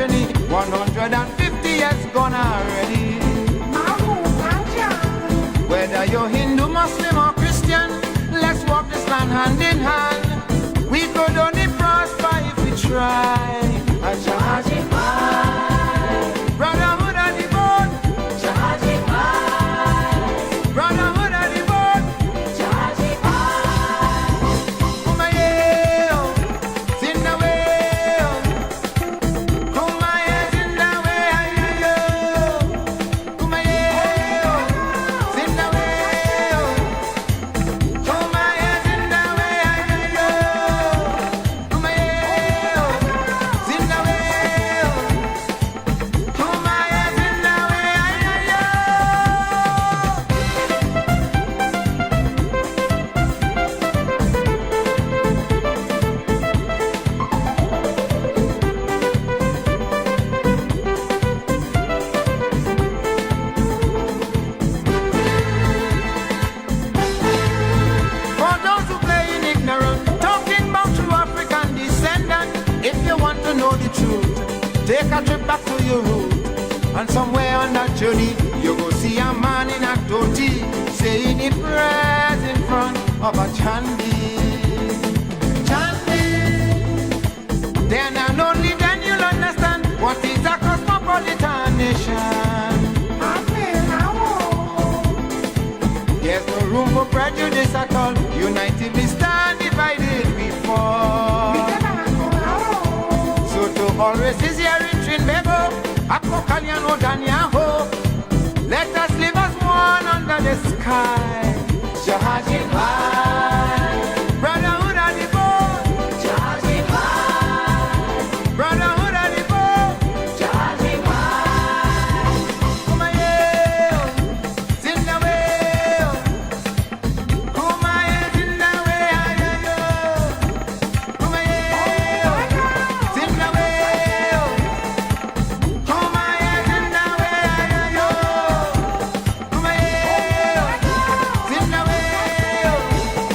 journey. 150 years gone already. Whether you're Hindu, Muslim or Christian, let's walk this land hand in hand. We could only prosper if we try. Brotherhood of the bone. Brotherhood of the bone. Kumaye, Zindawe. Kumaye, Zindawe. Kumaye, Zindawe. Kumaye, Zindawe. Kumaye, Zindawe. For those who play in ignorance, talking about true African descendant, if you want to know the truth, take a trip back to your root. And somewhere on that journey, you go see a man in a dhoti saying he prayers in front of a chandi. Chandi. Then and only then you'll understand what is a cosmopolitan nation. There's no room for prejudice at all. United we stand, divided we fall. So to always is here in Trinidad, Akokaliano Danyaho. Let us live as one under the sky. Jahaji Bhai. Brotherhood of the bone. Jahaji Bhai. Brotherhood of the bone. Jahaji Bhai. Kumaye, Zindawe. Kumaye, Zindawe. Kumaye, Zindawe. Kumaye, Zindawe. Kumaye, Zindawe.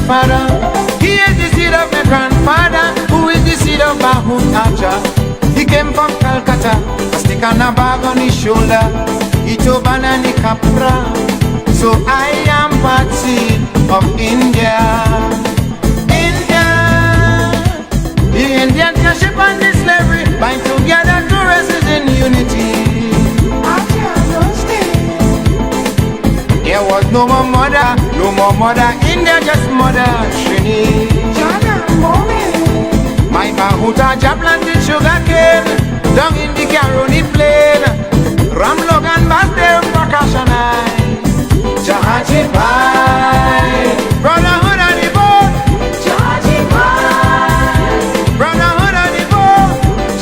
Father, he is the seed of my grandfather, who is the seed of Bahut Aja. He came from Calcutta, a stick and a bag on his shoulder, he took banana capra. So I am part seed of India. India, the Indian ship and the slavery bind together two races in unity. There was no more mother, India just mother Trini. My Bahuta planted sugar cane down in the Caroni plain. Ram Logan Basdeo Prakashanai. Jahaji Bhai, brotherhood of the bone. Jahaji Bhai, brotherhood of the bone.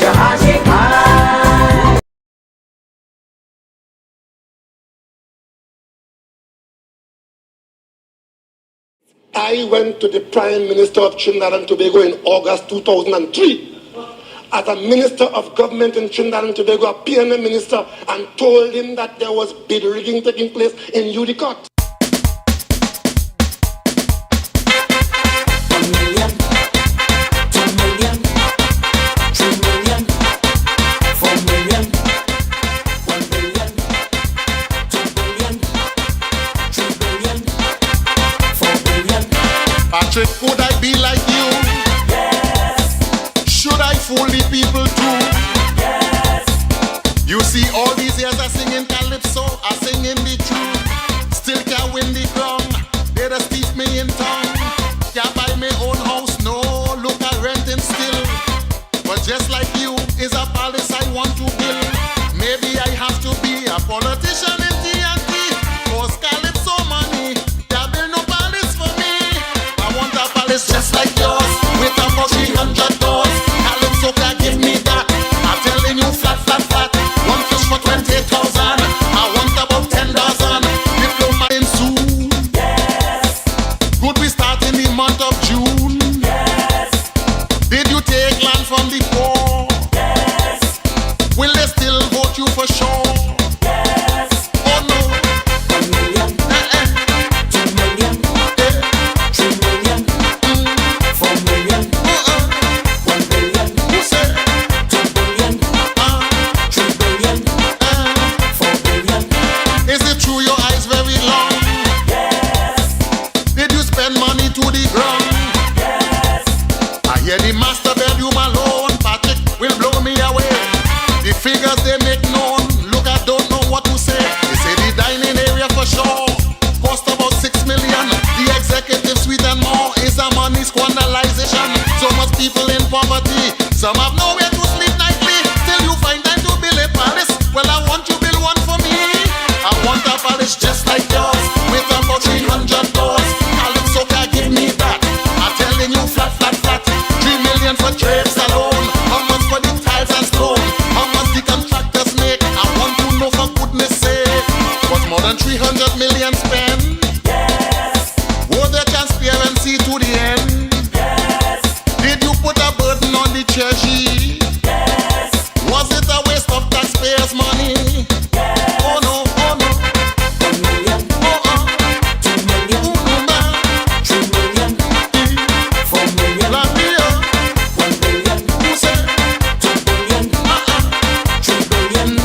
Jahaji Bhai. I went to the Prime Minister of Trinidad and Tobago in August 2003 as a Minister of Government in Trinidad and Tobago, a PNM Minister, and told him that there was bid rigging taking place in Udicott. Patrick, could I be like you? Yes. Should I fool the people too? Yes. You see, all these years I singing calypso, I singing the truth. Still can't win the crown. They just teach me in tongue. Can't buy my own house, no. Look at renting still. But just like you, is a palace I want to build. Maybe I have to be a politician in TNT. Cause calypso money, there build no palace for me. I want a palace just like yours, with about 300 doors. Calypso can give me that. I'm telling you flat, flat, flat. One fish for 20,000. I want about 10 dozen. Diploma in soon. Yes. Could we start in the month of June? Yes. Did you take land from the poor? Yes. Will they still vote you for sure? Yes. Oh no. 1 million, 2 million, 3 million, 4 million, 1 billion, Who said? 2 billion, 3 billion, 4 billion. Is it true your eyes very long? Yes, Did you spend money to the ground? yes, I hear the master bedroom alone. Patrick will blow me away. The figures they make known. Look, I don't know what to say. They say the dining area for sure cost about 6 million. The executive suite and more is a money squandalization. So much people in poverty. Some have nowhere to sleep nightly. Still you find time to build a palace. Well, I want you build one for me. I want a palace just like yours, with about 300 doors. Calypso can give me that. I'm telling you flat, flat, flat. 3 million for trades alone. How much for the tiles and stone? How much the contractors make? I want to know for goodness sake. Was more than 300 million spent? yes, Was there transparency to the end? yes, Did you put a burden on the treasury? yes, Was it a waste of taxpayers' money? Oh no, oh no, 1 million, oh 2 million, oh no man. 3 million, 4 million, La vie, 1 billion, who said? 2 billion, 3 billion,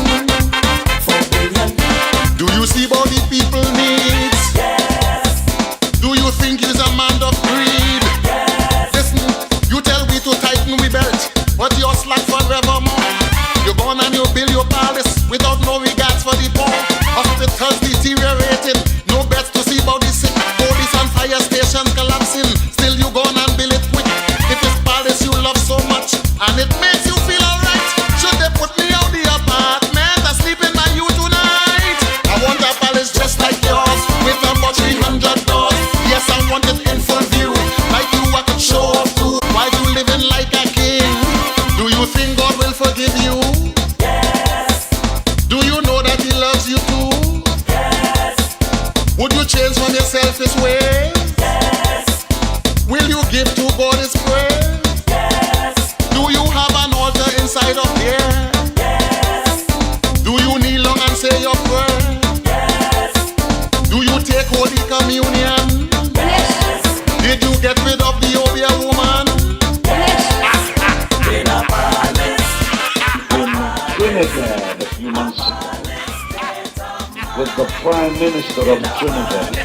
4 billion. Do you see what the people needs? Yes, Do you think he's a man of greed? yes, Listen, you tell we to tighten we belt, but you're slack forevermore. You gone and you build your palace without no regards for the poor. Hospitals deteriorating, no beds to see about the sick. Police and fire stations collapsing, still you gone and build it quick. If it's palace you love so much, and it makes you feel alright, should they put me out the apartment and sleep in my you tonight? I want a palace just like yours, with about 300 doors. Yes, I want it in full view, like you I could show off to. Why you living like a king? Do you think God will forgive you? yes, Do you know that He loves you too? yes, Would you change from your selfish ways? yes, Will you give to God His praise? yes, Do you have an altar inside of here? yes, Do you kneel down and say your prayer? yes, Do you take Holy Communion? Did you get rid of the Obia woman? in a palace, In Trinidad a few months ago, with the Prime Minister of Trinidad,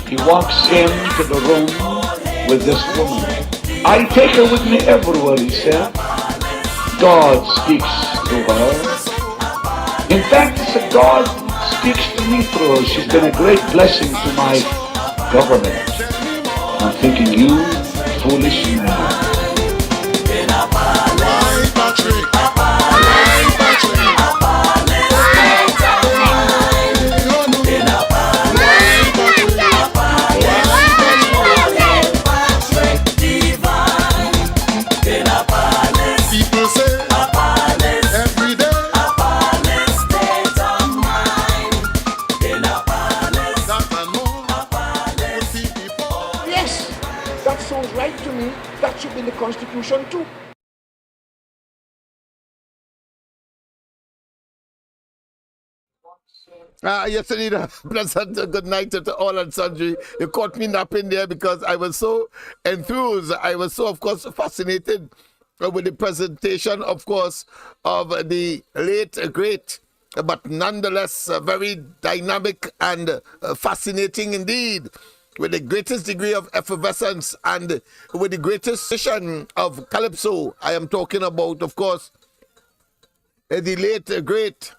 he walks into the room with this woman. I take her with me everywhere, he said. God speaks to her. In fact, he said, God speaks to me through her. She's been a great blessing to my government. I'm thinking, you foolish man. in a palace, Why, Patrick? a palace, Why, Patrick? a palace, No, no. in a palace, Why, Patrick? a palace, Patrick divine, in a palace, People say a palace, every day a palace, state of mind, in a palace, that and more a palace. would be before. Yes, that sounds right to me. That should be in the Constitution too. Yes, Anita. Pleasant good night to all and sundry. You caught me napping there because I was so enthused. I was so, of course, fascinated with the presentation, of course, of the late, great, but nonetheless very dynamic and fascinating indeed with the greatest degree of effervescence and with the greatest session of calypso. I am talking about, of course, the late great,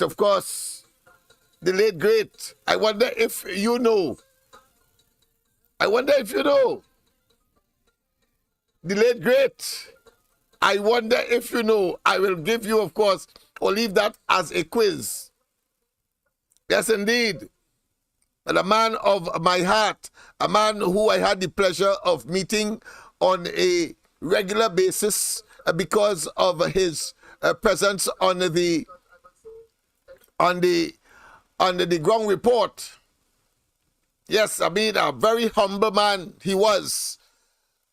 of course, the late great. I wonder if you know. The late great. I wonder if you know. I will give you, of course, or leave that as a quiz. Yes, indeed. And a man of my heart, a man who I had the pleasure of meeting on a regular basis because of his presence on the ground report. Yes, I mean, a very humble man he was.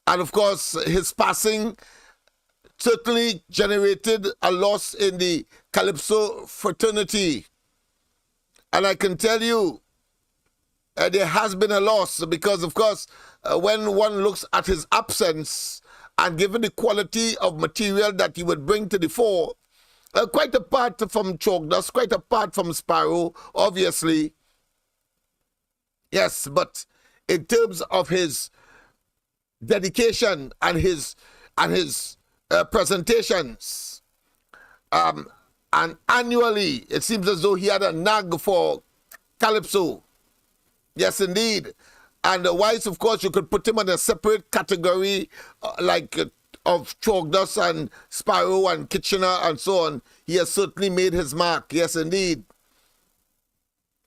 And of course, his passing certainly generated a loss in the Calypso fraternity. And I can tell you, there has been a loss because, of course, when one looks at his absence and given the quality of material that he would bring to the fore, quite apart from chalk dust, quite apart from Sparrow, obviously, yes, but in terms of his dedication and his presentations, and annually, it seems as though he had a nag for Calypso. Yes, indeed. And wise, of course, you could put him in a separate category of chalk dust and Sparrow and Kitchener and so on. He has certainly made his mark. Yes, indeed.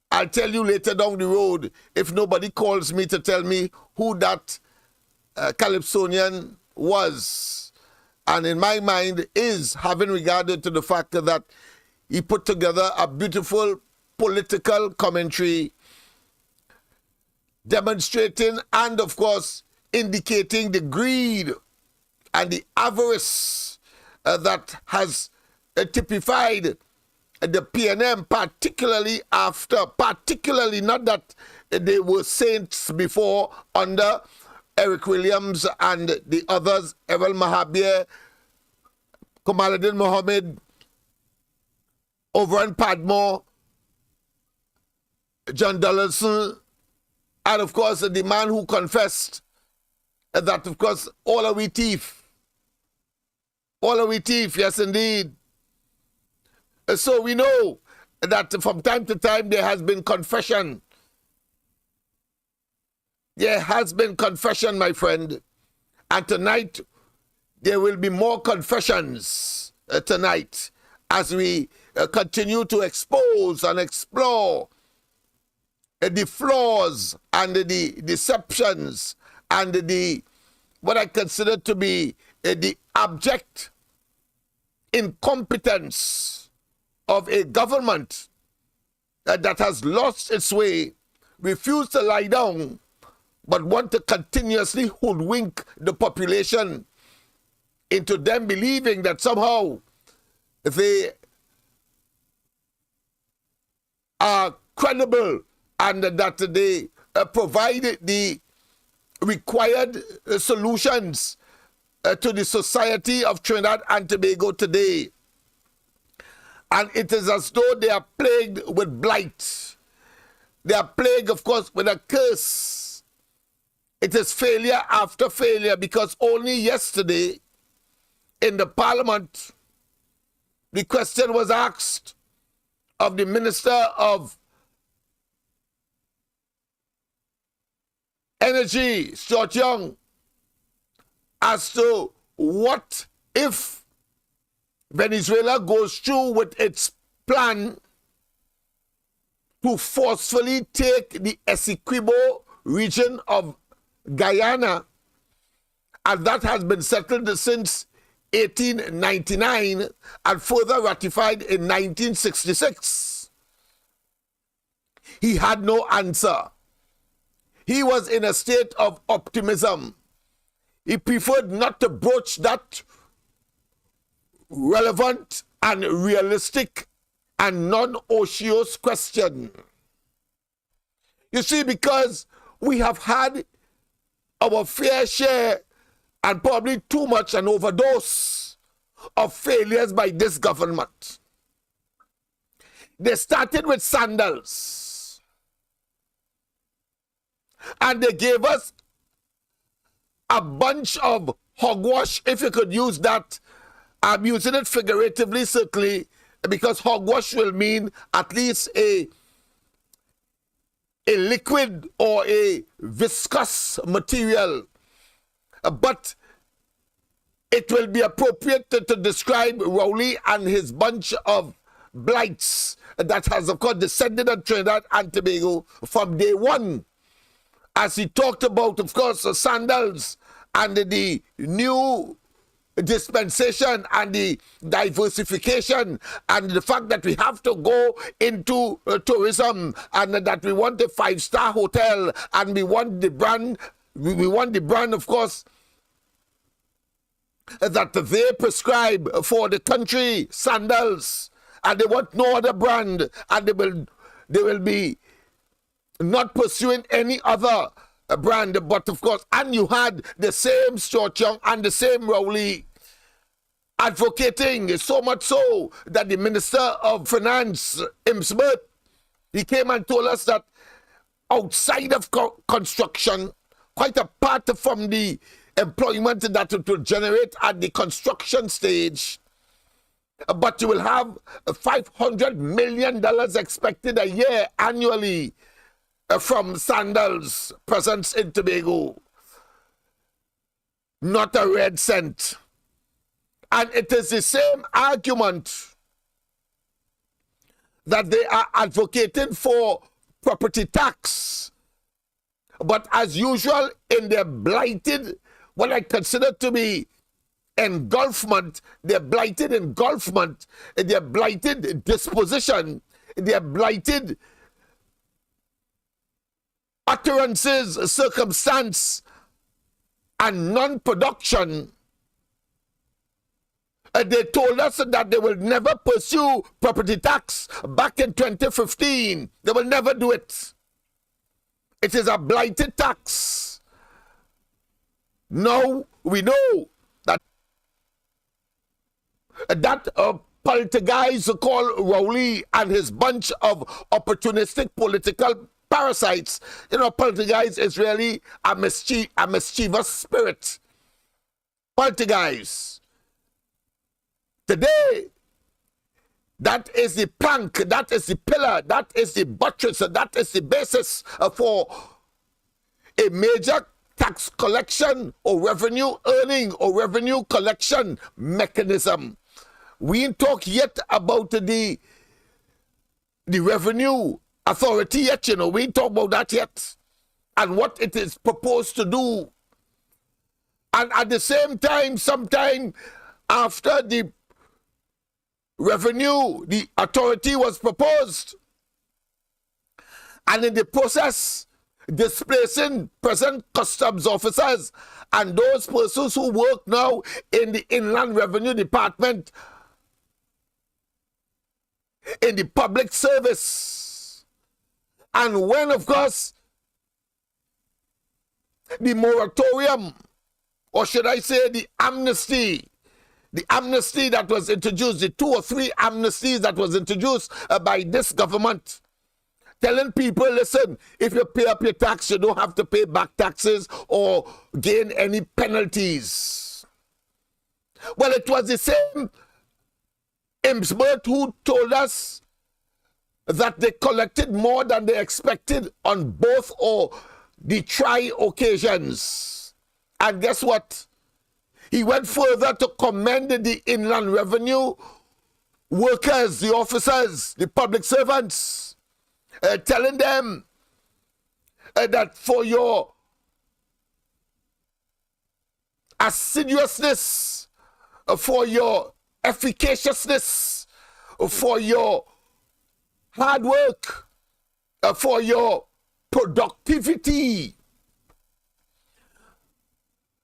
I'll tell you later down the road if nobody calls me to tell me who that Calypsonian was. And in my mind is having regarded to the fact that he put together a beautiful political commentary demonstrating and, of course, indicating the greed and the avarice that has typified the PNM, particularly not that they were saints before under Eric Williams and the others, Errol Mahabir, Kamaluddin Mohammed, Overend Padmore, John Donaldson, and of course the man who confessed that, of course, all are we thief. All are we thief, yes indeed. So we know that from time to time there has been confession. There has been confession, my friend. And tonight, there will be more confessions tonight as we continue to expose and explore the flaws and the deceptions and what I consider to be the abject incompetence of a government that has lost its way, refused to lie down, but want to continuously hoodwink the population into them believing that somehow they are credible and that they provide the required solutions to the society of Trinidad and Tobago today. And it is as though they are plagued with blight. They are plagued, of course, with a curse. It is failure after failure because only yesterday in the parliament, the question was asked of the Minister of Energy, Stuart Young, as to what if Venezuela goes through with its plan to forcefully take the Essequibo region of Guyana, and that has been settled since 1899 and further ratified in 1966. He had no answer. He was in a state of optimism. He preferred not to broach that relevant and realistic and non-otious question. You see, because we have had our fair share and probably too much an overdose of failures by this government. They started with sandals. And they gave us a bunch of hogwash, if you could use that. I'm using it figuratively, certainly, because hogwash will mean at least a liquid or a viscous material. But it will be appropriate to describe Rowley and his bunch of blights that has, of course, descended on Trinidad and Tobago from day one. As he talked about, of course, sandals and the new dispensation and the diversification and the fact that we have to go into tourism and that we want a 5-star hotel and we want the brand, of course, that they prescribe for the country, sandals, and they want no other brand, and they will be not pursuing any other brand. But of course, and you had the same Stuart Young and the same Rowley advocating, so much so that the Minister of Finance, Smith, he came and told us that outside of construction, quite apart from the employment that it will generate at the construction stage, but you will have $500 million expected a year annually from sandals presence in Tobago. Not a red cent. And it is the same argument that they are advocating for property tax. But as usual, in their blighted, what I consider to be engulfment, their blighted engulfment, their blighted disposition, their blighted utterances, circumstance, and non-production, they told us that they will never pursue property tax back in 2015. They will never do it. It is a blighted tax. Now we know that poltergeist called Rowley and his bunch of opportunistic political parasites. You know, poltergeist is really a mischievous spirit. Poltergeist. Today, that is the plank, that is the pillar, that is the buttress, that is the basis for a major tax collection or revenue earning or revenue collection mechanism. We ain't talk yet about the revenue authority yet, you know. We ain't talk about that yet and what it is proposed to do. And at the same time, sometime after the revenue, the authority was proposed, and in the process, displacing present customs officers and those persons who work now in the Inland Revenue Department, in the public service. And when, of course, the moratorium, or should I say the amnesty that was introduced, the 2 or 3 amnesties that was introduced by this government, telling people, listen, if you pay up your tax, you don't have to pay back taxes or gain any penalties. Well, it was the same Imsbert who told us that they collected more than they expected on both or the occasions. And guess what? He went further to commend the Inland Revenue workers, the officers, the public servants, telling them that for your assiduousness, for your efficaciousness, for your hard work, for your productivity,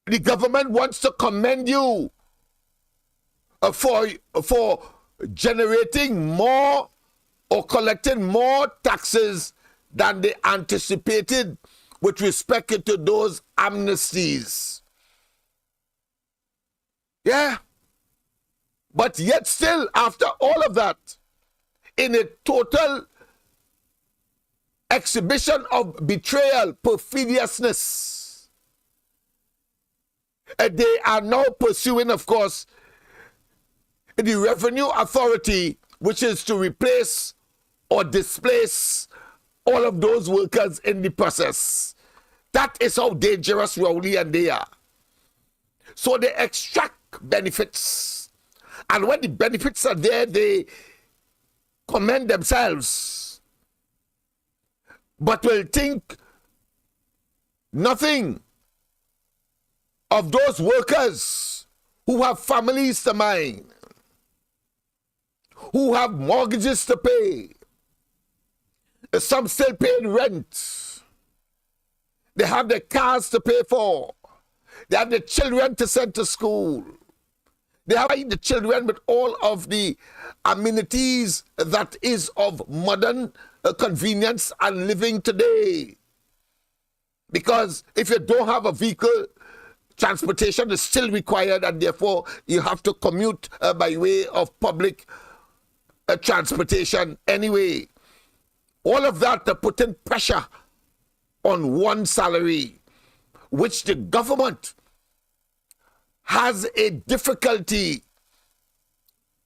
the government wants to commend you for generating more or collecting more taxes than they anticipated with respect to those amnesties. Yeah. But yet still, after all of that, in a total exhibition of betrayal, perfidiousness. They are now pursuing, of course, the revenue authority, which is to replace or displace all of those workers in the process. That is how dangerous Rowley and they are. So they extract benefits. And when the benefits are there, they commend themselves. But will think nothing of those workers who have families to mind, who have mortgages to pay. Some still paying rent. They have their cars to pay for. They have their children to send to school. They have the children with all of the amenities that is of modern convenience and living today. Because if you don't have a vehicle, transportation is still required, and therefore you have to commute by way of public transportation anyway. All of that to put in pressure on one salary, which the government has a difficulty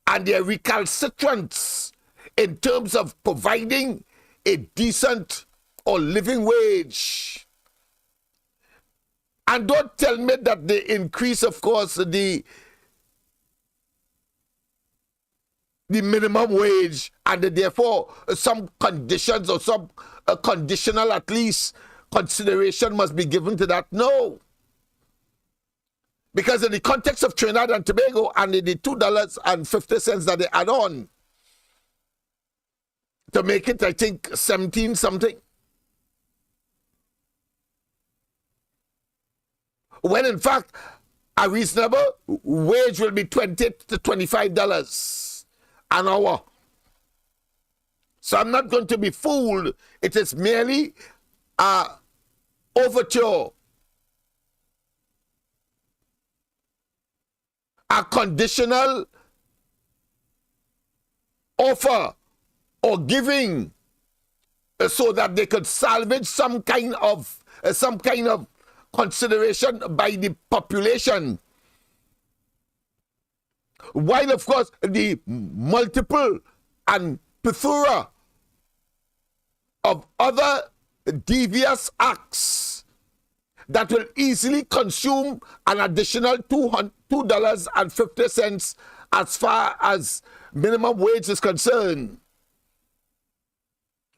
and they're recalcitrant in terms of providing a decent or living wage. And don't tell me that they increase, of course, the minimum wage, and therefore some conditions or some conditional at least consideration must be given to that. No. Because in the context of Trinidad and Tobago and the $2.50 that they add on to make it, I think, 17 something. When in fact, a reasonable wage will be $20 to $25 an hour. So I'm not going to be fooled. It is merely a overture, a conditional offer or giving so that they could salvage some kind of consideration by the population. While, of course, the multiple and plethora of other devious acts that will easily consume an additional $2.50 as far as minimum wage is concerned,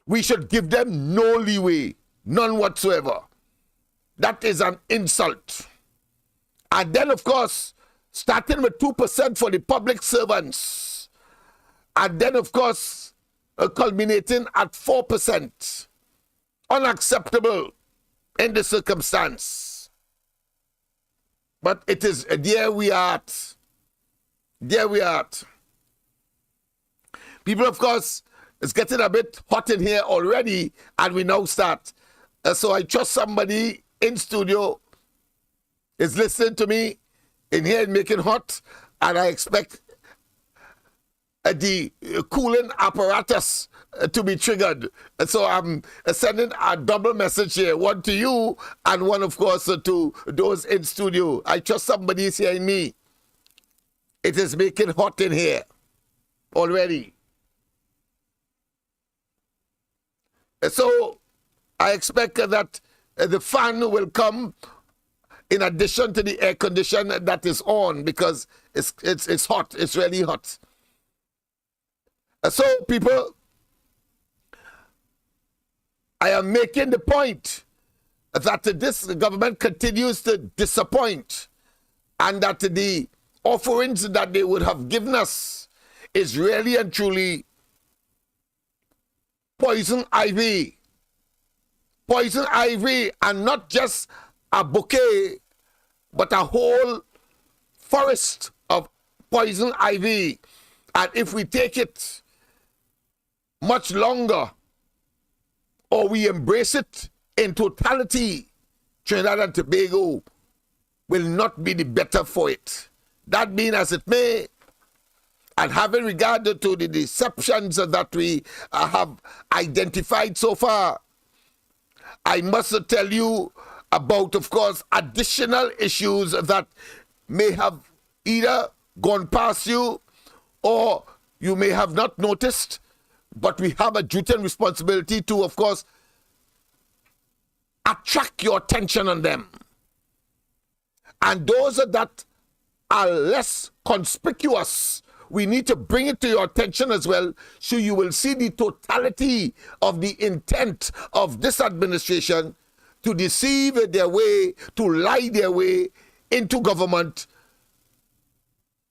we should give them no leeway, none whatsoever. That is an insult. And then, of course, starting with 2% for the public servants, and then, of course, culminating at 4%. Unacceptable in the circumstance. But it is, there we are at. There we are at. People, of course, it's getting a bit hot in here already, and we now start. So I trust somebody in studio is listening to me in here and making hot, and I expect the cooling apparatus to be triggered. So I'm sending a double message here, one to you and one, of course, to those in studio. I trust somebody is hearing me. It is making hot in here already. So I expect that the fan will come in addition to the air condition that is on, because it's hot. It's really hot. So, people, I am making the point that this government continues to disappoint, and that the offerings that they would have given us is really and truly poison ivy. Poison ivy, and not just a bouquet, but a whole forest of poison ivy. And if we take it much longer, or we embrace it in totality, Trinidad and Tobago will not be the better for it. That being as it may, and having regard to the deceptions that we have identified so far, I must tell you about, of course, additional issues that may have either gone past you or you may have not noticed, but we have a duty and responsibility to, of course, attract your attention on them. And those that are less conspicuous, we need to bring it to your attention as well, so you will see the totality of the intent of this administration to deceive their way, to lie their way into government,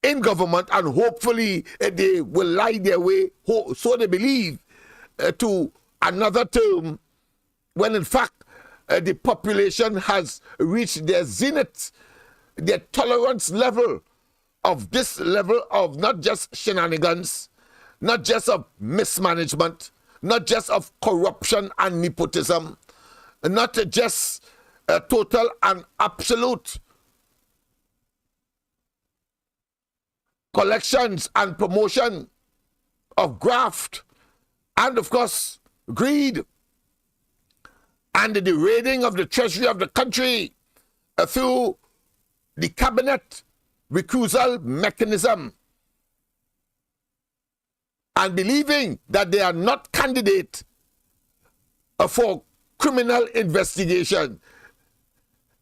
in government, and hopefully they will lie their way, so they believe, to another term, when in fact the population has reached their zenith, their tolerance level of this level of not just shenanigans, not just of mismanagement, not just of corruption and nepotism, not just total and absolute collections and promotion of graft, and of course greed, and the raiding of the treasury of the country through the cabinet recusal mechanism, and believing that they are not candidate for criminal investigation.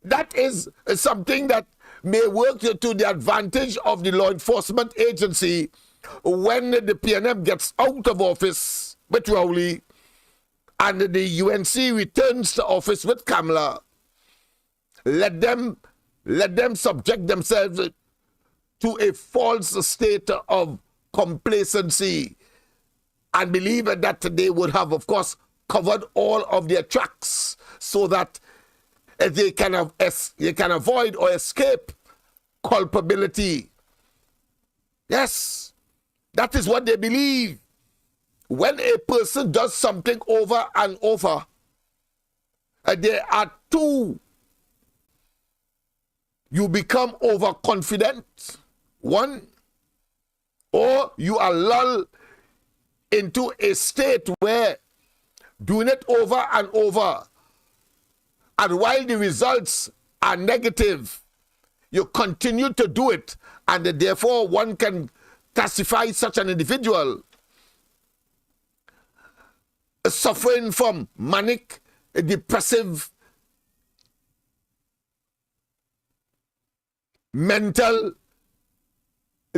That is something that may work to the advantage of the law enforcement agency when the PNM gets out of office with Rowley and the UNC returns to office with Kamala. Let them subject themselves to a false state of complacency and believe that they would have, of course, covered all of their tracks so that they can avoid or escape culpability. Yes, that is what they believe. When a person does something over and over, there are two. You become overconfident, one, or you are lulled into a state where doing it over and over, and while the results are negative, you continue to do it, and therefore one can classify such an individual suffering from manic depressive mental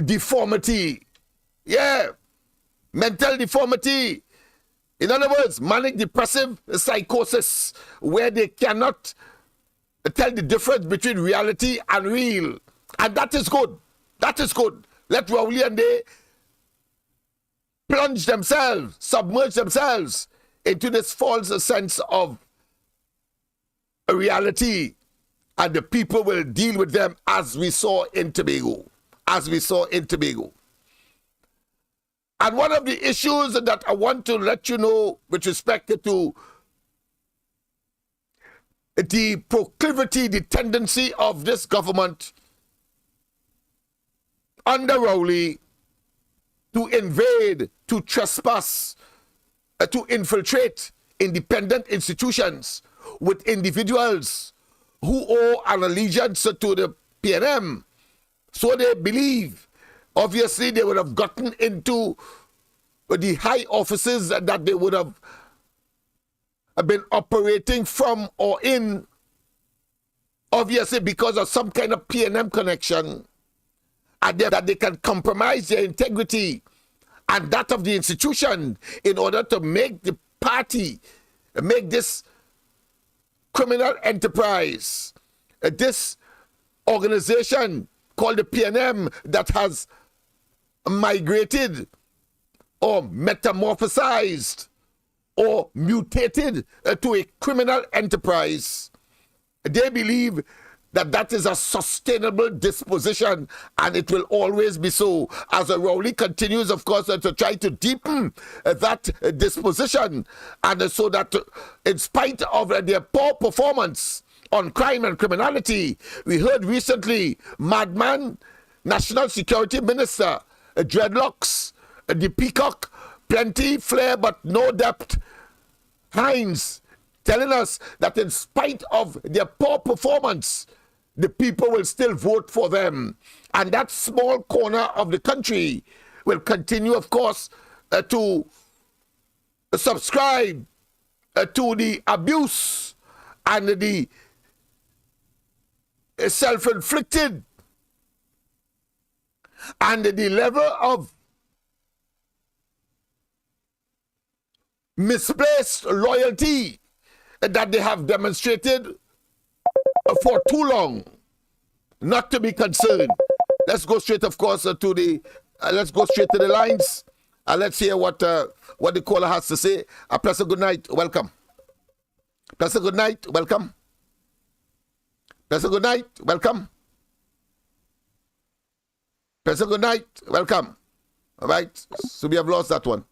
deformity. Yeah, mental deformity. In other words, manic depressive psychosis, where they cannot tell the difference between reality and real. And that is good. That is good. Let Rowley and they plunge themselves, submerge themselves into this false sense of reality, and the people will deal with them as we saw in Tobago. As we saw in Tobago. And one of the issues that I want to let you know with respect to the proclivity, the tendency of this government under Rowley to invade, to trespass, to infiltrate independent institutions with individuals who owe an allegiance to the PNM. So they believe, obviously, they would have gotten into the high offices that they would have been operating from or in, obviously because of some kind of PNM connection, and that they can compromise their integrity and that of the institution in order to make the party, make this criminal enterprise, this organization called the PNM that has migrated or metamorphosized or mutated to a criminal enterprise. They believe that that is a sustainable disposition, and it will always be so, as Rowley continues, of course, to try to deepen that disposition, and so that in spite of their poor performance on crime and criminality, we heard recently, madman, National Security Minister, dreadlocks, the peacock, plenty flair but no depth, Hines, telling us that in spite of their poor performance, the people will still vote for them. And that small corner of the country will continue, of course, to subscribe to the abuse and the self-inflicted and the level of misplaced loyalty that they have demonstrated for too long not to be concerned. Let's go straight, of course, to the lines. Let's hear what the caller has to say. Professor, good night. Welcome. Professor, good night. Welcome. Professor, good night. Welcome. Professor, good night. Welcome. All right. So we have lost that one.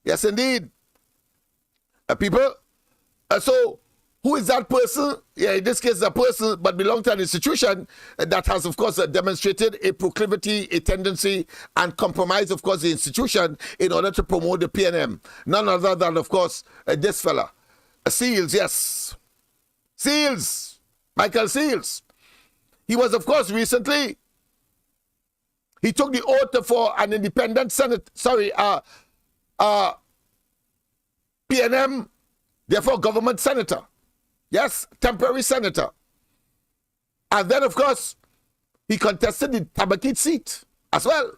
Yes, indeed. People. So who is that person? Yeah, in this case, a person, but belongs to an institution that has, of course, demonstrated a proclivity, a tendency, and compromise, of course, the institution in order to promote the PNM. None other than, of course, this fella. Seals, yes. Seals. Michael Seals. He was, of course, recently, he took the oath for an independent Senate, PNM, therefore government senator. Yes, temporary senator. And then, of course, he contested the Tobago seat as well.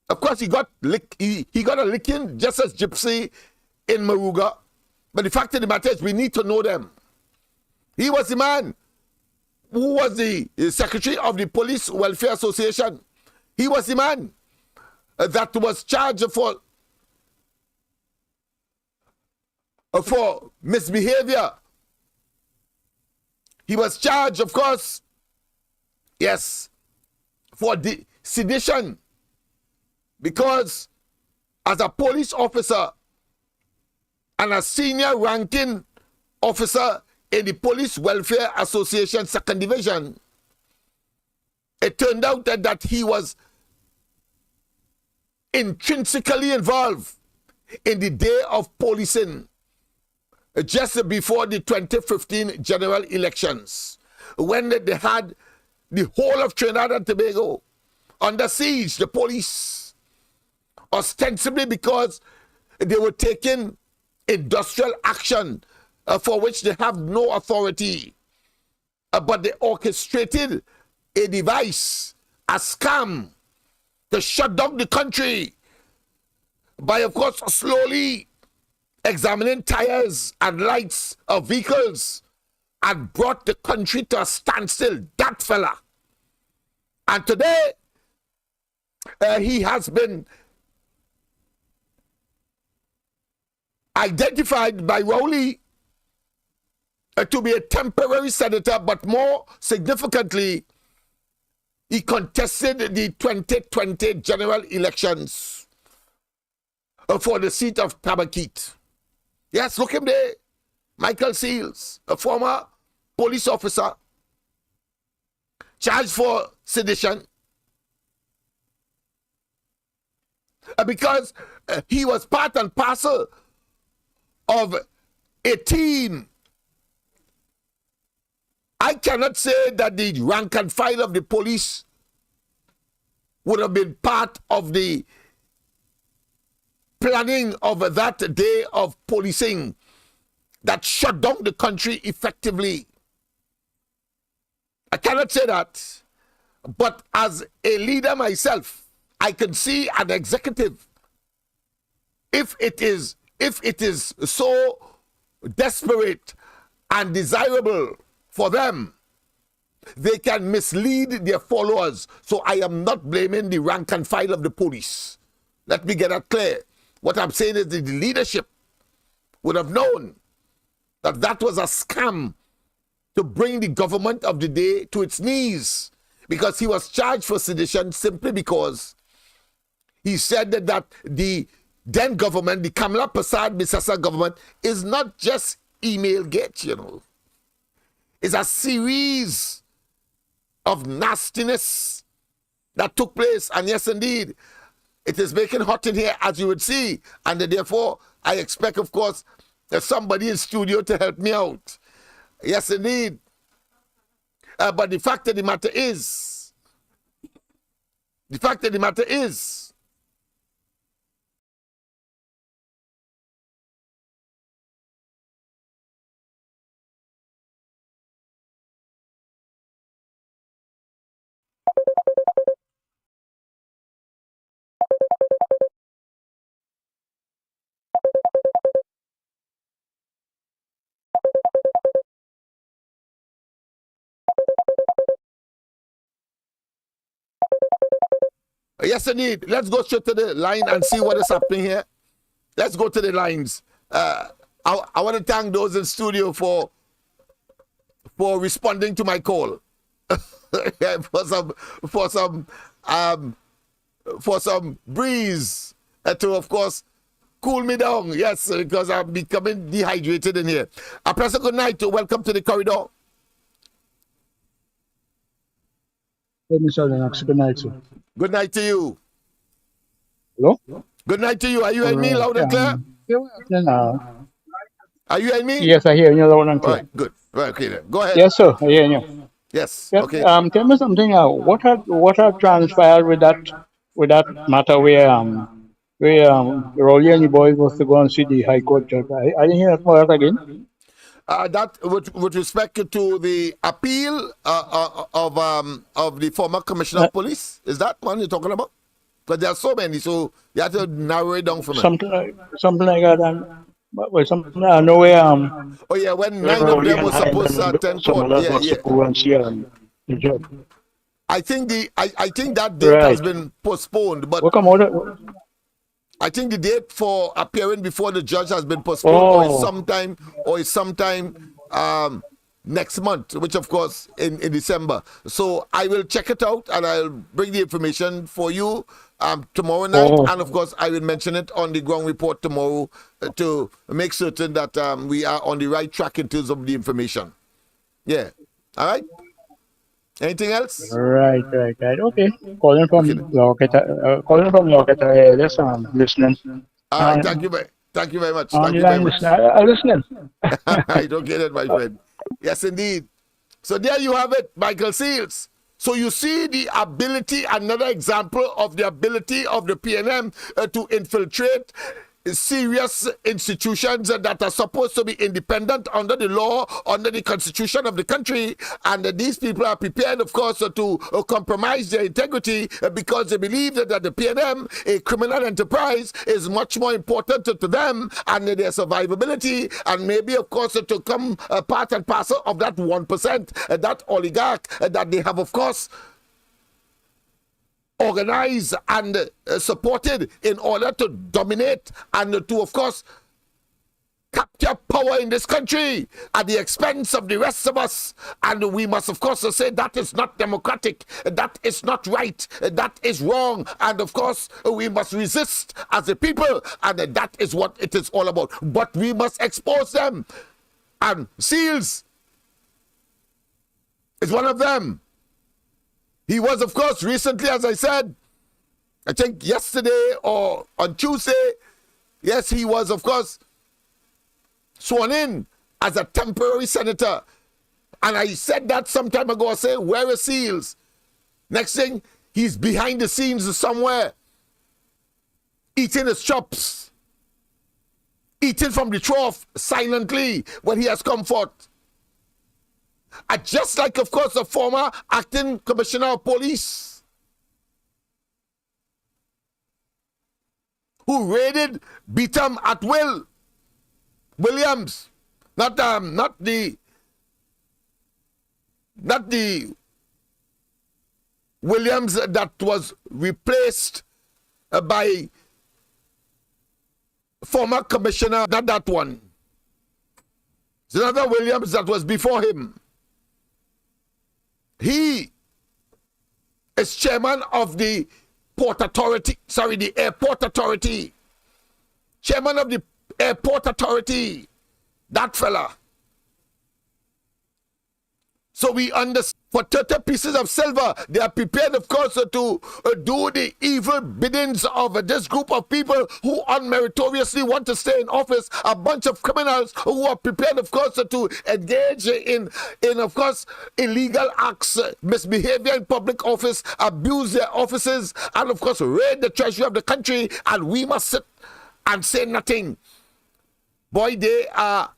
Of course, he got a licking just as Gypsy in Maruga. But the fact of the matter is we need to know them. He was the man who was the secretary of the Police Welfare Association. He was the man that was charged for misbehavior. He was charged, of course, yes, for the sedition, because as a police officer and a senior ranking officer in the Police Welfare Association 2nd Division, it turned out that he was intrinsically involved in the day of policing just before the 2015 general elections, when they had the whole of Trinidad and Tobago under siege, the police, ostensibly because they were taking industrial action for which they have no authority, but they orchestrated a device, a scam, to shut down the country by, of course, slowly examining tires and lights of vehicles, and brought the country to a standstill. That fella. And today, he has been identified by Rowley to be a temporary senator, but more significantly, he contested the 2020 general elections for the seat of Tobago. Yes, look him there. Michael Seals, a former police officer, charged for sedition, because he was part and parcel of a team. I cannot say that the rank and file of the police would have been part of the planning of that day of policing that shut down the country effectively. I cannot say that, but as a leader myself, I can see an executive, if it is so desperate and desirable for them, they can mislead their followers. So I am not blaming the rank and file of the police. Let me get that clear. What I'm saying is that the leadership would have known that that was a scam to bring the government of the day to its knees, because he was charged for sedition simply because he said that the then government, the Kamala Persad-Bissassa government, is not just email gate, you know. It's a series of nastiness that took place. And yes, indeed, it is making hot in here, as you would see. And therefore, I expect, of course, somebody in studio to help me out. Yes, indeed. But the fact of the matter is, yes, indeed. Let's go straight to the line and see what is happening here. Let's go to the lines. I want to thank those in studio for responding to my call. for some breeze to, of course, cool me down. Yes, because I'm becoming dehydrated in here. A pleasant good night. Welcome to the corridor. Hey, Mr. Lennox, good night, sir. Good night to you. Hello? Good night to you. Are you hearing me loud and clear? Are you hearing me? Yes, I hear you loud and All clear. right, good. Right, okay then. Go ahead. Yes, sir, I hear you. Yes. Yeah, Okay. tell me something. What had transpired with that matter where Rowley and the boys was to go and see the High Court judge? I didn't hear about that again. That with respect to the appeal of the former commissioner of police, is that one you're talking about? Because there are so many, so you have to narrow it down for me. Something like that. Well, something I know where Oh yeah, when 9 of them were supposed to attend court. Yeah. the judge. I think that date has been postponed, but What come out of, I think the date for appearing before the judge has been postponed, or is sometime next month, which of course in December. So I will check it out and I'll bring the information for you tomorrow night, and of course I will mention it on the ground report tomorrow to make certain that we are on the right track in terms of the information. Yeah. All right. Anything else? Right. Okay. Calling from Locketa. Yes, listening. All right. Thank you very much. On Thank the you very line, much. listening. I don't get it, my friend. Yes, indeed. So there you have it, Michael Seals. So you see the ability, another example of the ability of the PNM to infiltrate serious institutions that are supposed to be independent under the law, under the constitution of the country, and these people are prepared, of course, to compromise their integrity because they believe that the PNM, a criminal enterprise, is much more important to them and their survivability, and maybe, of course, to come part and parcel of that 1%, that oligarch that they have, of course, organized and supported in order to dominate and to, of course, capture power in this country at the expense of the rest of us. And we must, of course, say that is not democratic, that is not right, that is wrong. And, of course, we must resist as a people, and that is what it is all about. But we must expose them. And Seals is one of them. He was, of course, recently, as I said, I think yesterday or on Tuesday, yes, he was, of course, sworn in as a temporary senator. And I said that some time ago. I said, where is Seals? Next thing, he's behind the scenes somewhere, eating his chops, eating from the trough silently when he has come forth. Just like, of course, the former acting commissioner of police who raided, beat him at will. Williams, not the Williams that was replaced by former commissioner, not that one. It's another Williams that was before him. He is chairman of the the airport authority. Chairman of the airport authority. That fella. So we understand for 30 pieces of silver. They are prepared, of course, to do the evil biddings of this group of people who unmeritoriously want to stay in office. A bunch of criminals who are prepared, of course, to engage in of course, illegal acts, misbehavior in public office, abuse their offices, and, of course, raid the treasury of the country. And we must sit and say nothing. Boy, they are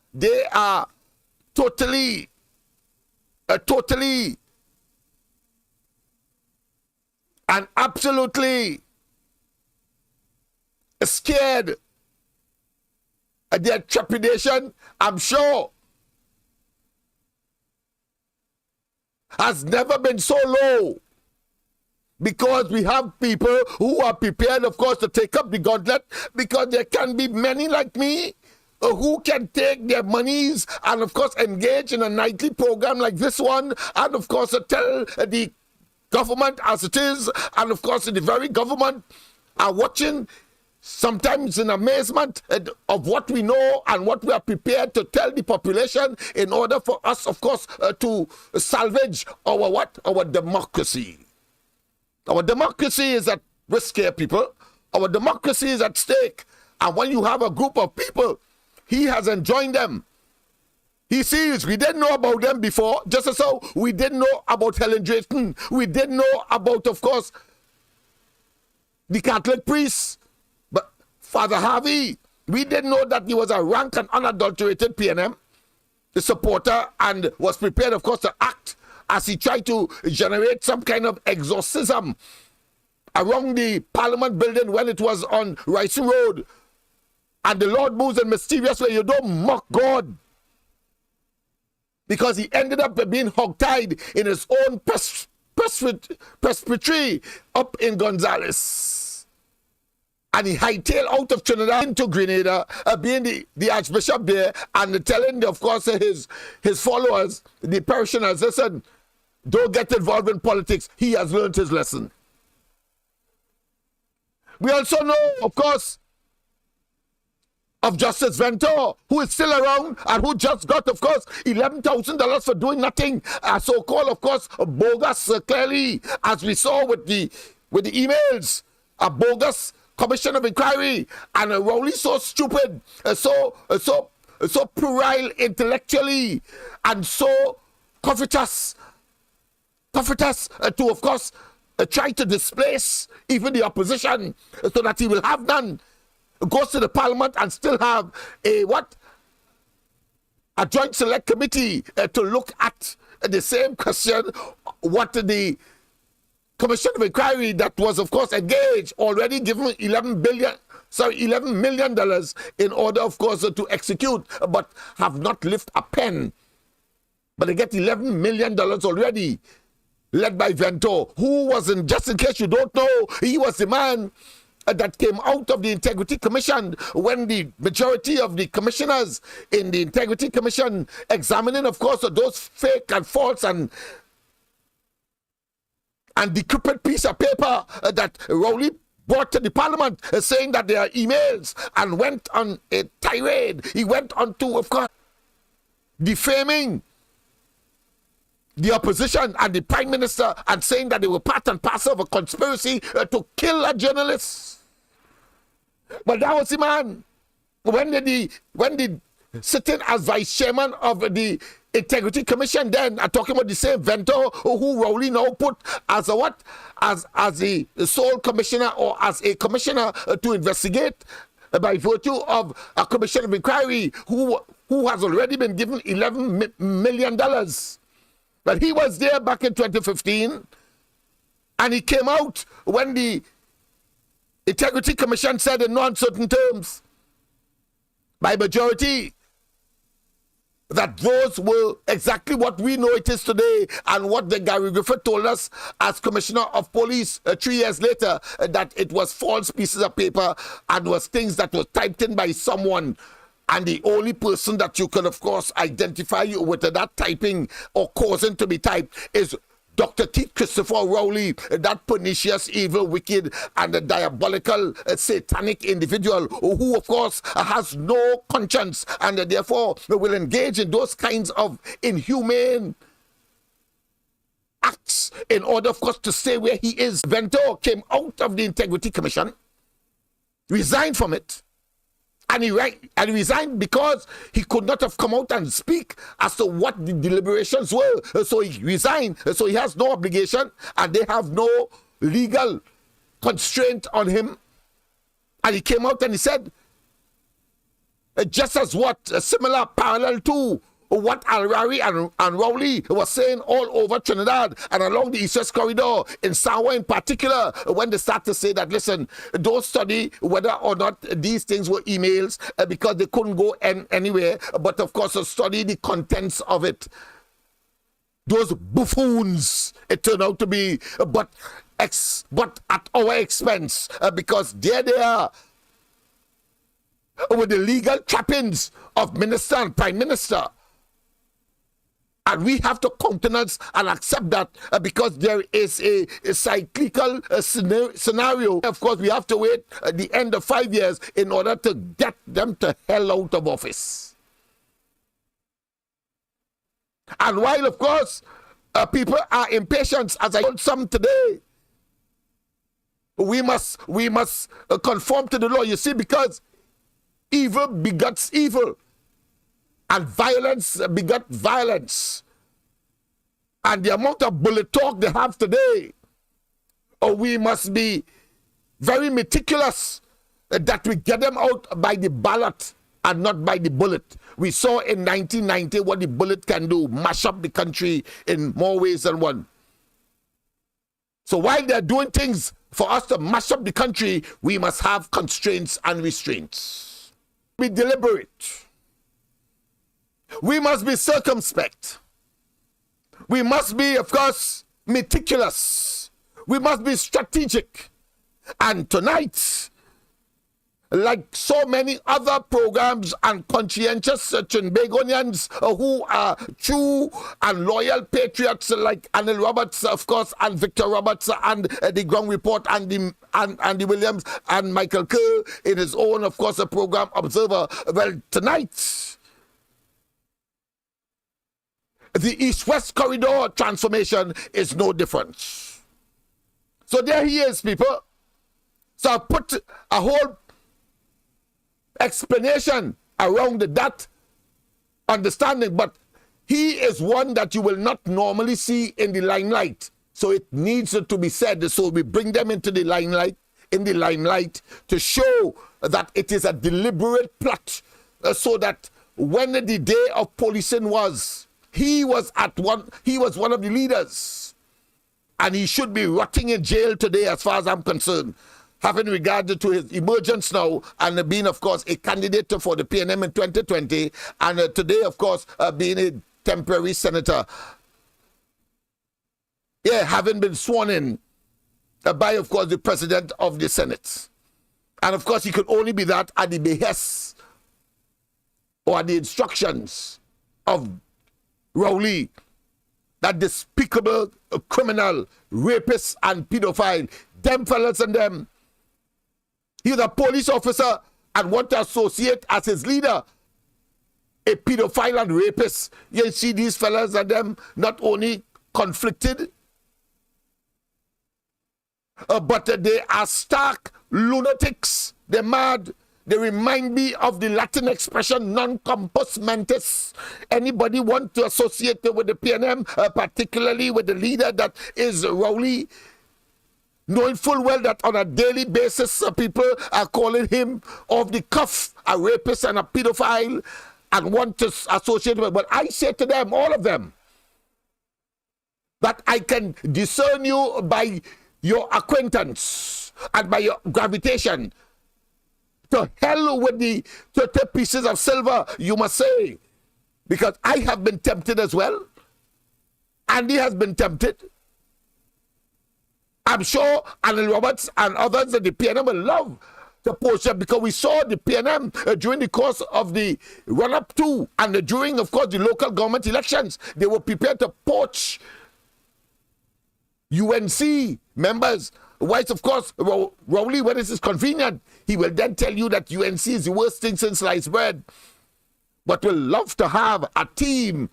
totally and absolutely scared. Their trepidation, I'm sure, has never been so low, because we have people who are prepared, of course, to take up the gauntlet, because there can be many like me who can take their monies and, of course, engage in a nightly program like this one, and, of course, tell the government as it is, and, of course, the very government are watching, sometimes in amazement of what we know and what we are prepared to tell the population in order for us, of course, to salvage our democracy. Our democracy is at risk here, people. Our democracy is at stake. And when you have a group of people, he has enjoined them. He sees we didn't know about them before, just as how we didn't know about Helen Drayton. We didn't know about, of course, the Catholic priests. But Father Harvey, we didn't know that he was a rank and unadulterated PNM, the supporter, and was prepared, of course, to act as he tried to generate some kind of exorcism around the Parliament building when it was on Rice Road. And the Lord moves in mysterious way. You don't mock God. Because he ended up being hogtied in his own presbytery up in Gonzales. And he hightailed out of Trinidad into Grenada, being the Archbishop there, and telling, of course, his followers, the parishioners, listen, don't get involved in politics. He has learned his lesson. We also know, of course, of Justice Venter, who is still around and who just got, of course, $11,000 for doing nothing. So-called, of course, bogus, clearly, as we saw with the emails, a bogus commission of inquiry, and Rowley so stupid, so puerile intellectually, and so covetous to, of course, try to displace even the opposition so that he will have none. Goes to the Parliament and still have a joint select committee to look at the same question, what the commission of inquiry that was, of course, engaged, already given $11 million in order, of course, to execute, but have not lifted a pen. But they get $11 million already, led by Venter, who was, just in case you don't know, he was the man that came out of the Integrity Commission when the majority of the commissioners in the Integrity Commission examining, of course, those fake and false and decrepit piece of paper that Rowley brought to the Parliament, saying that there are emails, and went on a tirade. He went on to, of course, defaming the opposition and the Prime Minister, and saying that they were part and parcel of a conspiracy to kill a journalist. But that was the man. When the sitting as vice chairman of the Integrity Commission, then I'm talking about the same Venter who Rowley now put as as the sole commissioner, or as a commissioner to investigate by virtue of a commission of inquiry, who has already been given $11 million. But he was there back in 2015, and he came out when the Integrity Commission said in no uncertain terms, by majority, that those were exactly what we know it is today, and what the Gary Griffith told us as Commissioner of Police 3 years later, that it was false pieces of paper and was things that were typed in by someone. And the only person that you can, of course, identify with that typing or causing to be typed is Dr. Keith Christopher Rowley, that pernicious, evil, wicked, and a diabolical, satanic individual who, of course, has no conscience, and therefore will engage in those kinds of inhumane in order, of course, to stay where he is. Ventor came out of the Integrity Commission, resigned from it, and he resigned because he could not have come out and speak as to what the deliberations were. So he resigned. So he has no obligation, and they have no legal constraint on him. And he came out and he said, just as what, similar, parallel to what Al-Rari and Rowley was saying all over Trinidad and along the East-West Corridor, in Sawa in particular, when they start to say that, listen, don't study whether or not these things were emails because they couldn't go anywhere, but of course study the contents of it. Those buffoons, it turned out to be, but at our expense, because there they are, with the legal trappings of minister and prime minister. And we have to countenance and accept that because there is a cyclical scenario. Of course, we have to wait at the end of 5 years in order to get them to hell out of office. And while, of course, people are impatient, as I told some today, we must conform to the law. You see, because evil begets evil, and violence begat violence. And the amount of bullet talk they have today, we must be very meticulous that we get them out by the ballot and not by the bullet. We saw in 1990 what the bullet can do, mash up the country in more ways than one. So while they're doing things for us to mash up the country, we must have constraints and restraints. Be deliberate. We must be circumspect. We must be, of course, meticulous. We must be strategic. And tonight, like so many other programs and conscientious Trinbagonians who are true and loyal patriots like Anil Roberts, of course, and Victor Roberts, and the Ground Report, and the Williams, and Michael Kerr in his own, of course, a program Observer. Well, tonight, the East-West Corridor transformation is no different. So there he is, people. So I put a whole explanation around that understanding, but he is one that you will not normally see in the limelight. So it needs to be said. So we bring them into the limelight, to show that it is a deliberate plot, so that when the day of policing was, he was one of the leaders, and he should be rotting in jail today as far as I'm concerned, having regard to his emergence now and being, of course, a candidate for the PNM in 2020, and today, of course, being a temporary senator. Yeah, having been sworn in by, of course, the president of the Senate. And, of course, he could only be that at the behest or at the instructions of Rowley, that despicable criminal, rapist, and pedophile, them fellas and them. He's a police officer and want to associate as his leader a pedophile and rapist. You see these fellas and them not only conflicted, but they are stark lunatics. They're mad. They remind me of the Latin expression non compos mentis. Anybody want to associate with the PNM, particularly with the leader that is Rowley, knowing full well that on a daily basis people are calling him off the cuff a rapist and a pedophile and want to associate with. But I say to them, all of them, that I can discern you by your acquaintance and by your gravitation. To hell with the 30 pieces of silver, you must say. Because I have been tempted as well. Andy has been tempted. I'm sure Anil Roberts and others at the PNM will love to post them, because we saw the PNM during the course of the run-up to and during, of course, the local government elections. They were prepared to poach UNC members. Whilst, of course, Rowley, when it is convenient, he will then tell you that UNC is the worst thing since sliced bread. But will love to have a team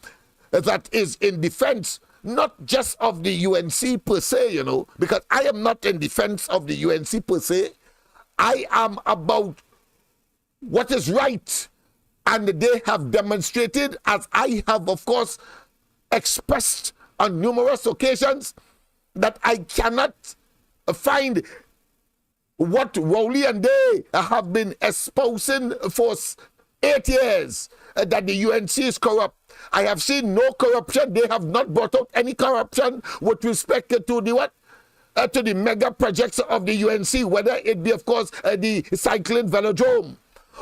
that is in defense not just of the UNC per se, you know, because I am not in defense of the UNC per se. I am about what is right. And they have demonstrated, as I have, of course, expressed on numerous occasions, that I cannot find what Rowley and they have been espousing for 8 years, that the UNC is corrupt. I have seen no corruption. They have not brought out any corruption with respect to the what? To the mega projects of the UNC, whether it be, of course, the cycling velodrome,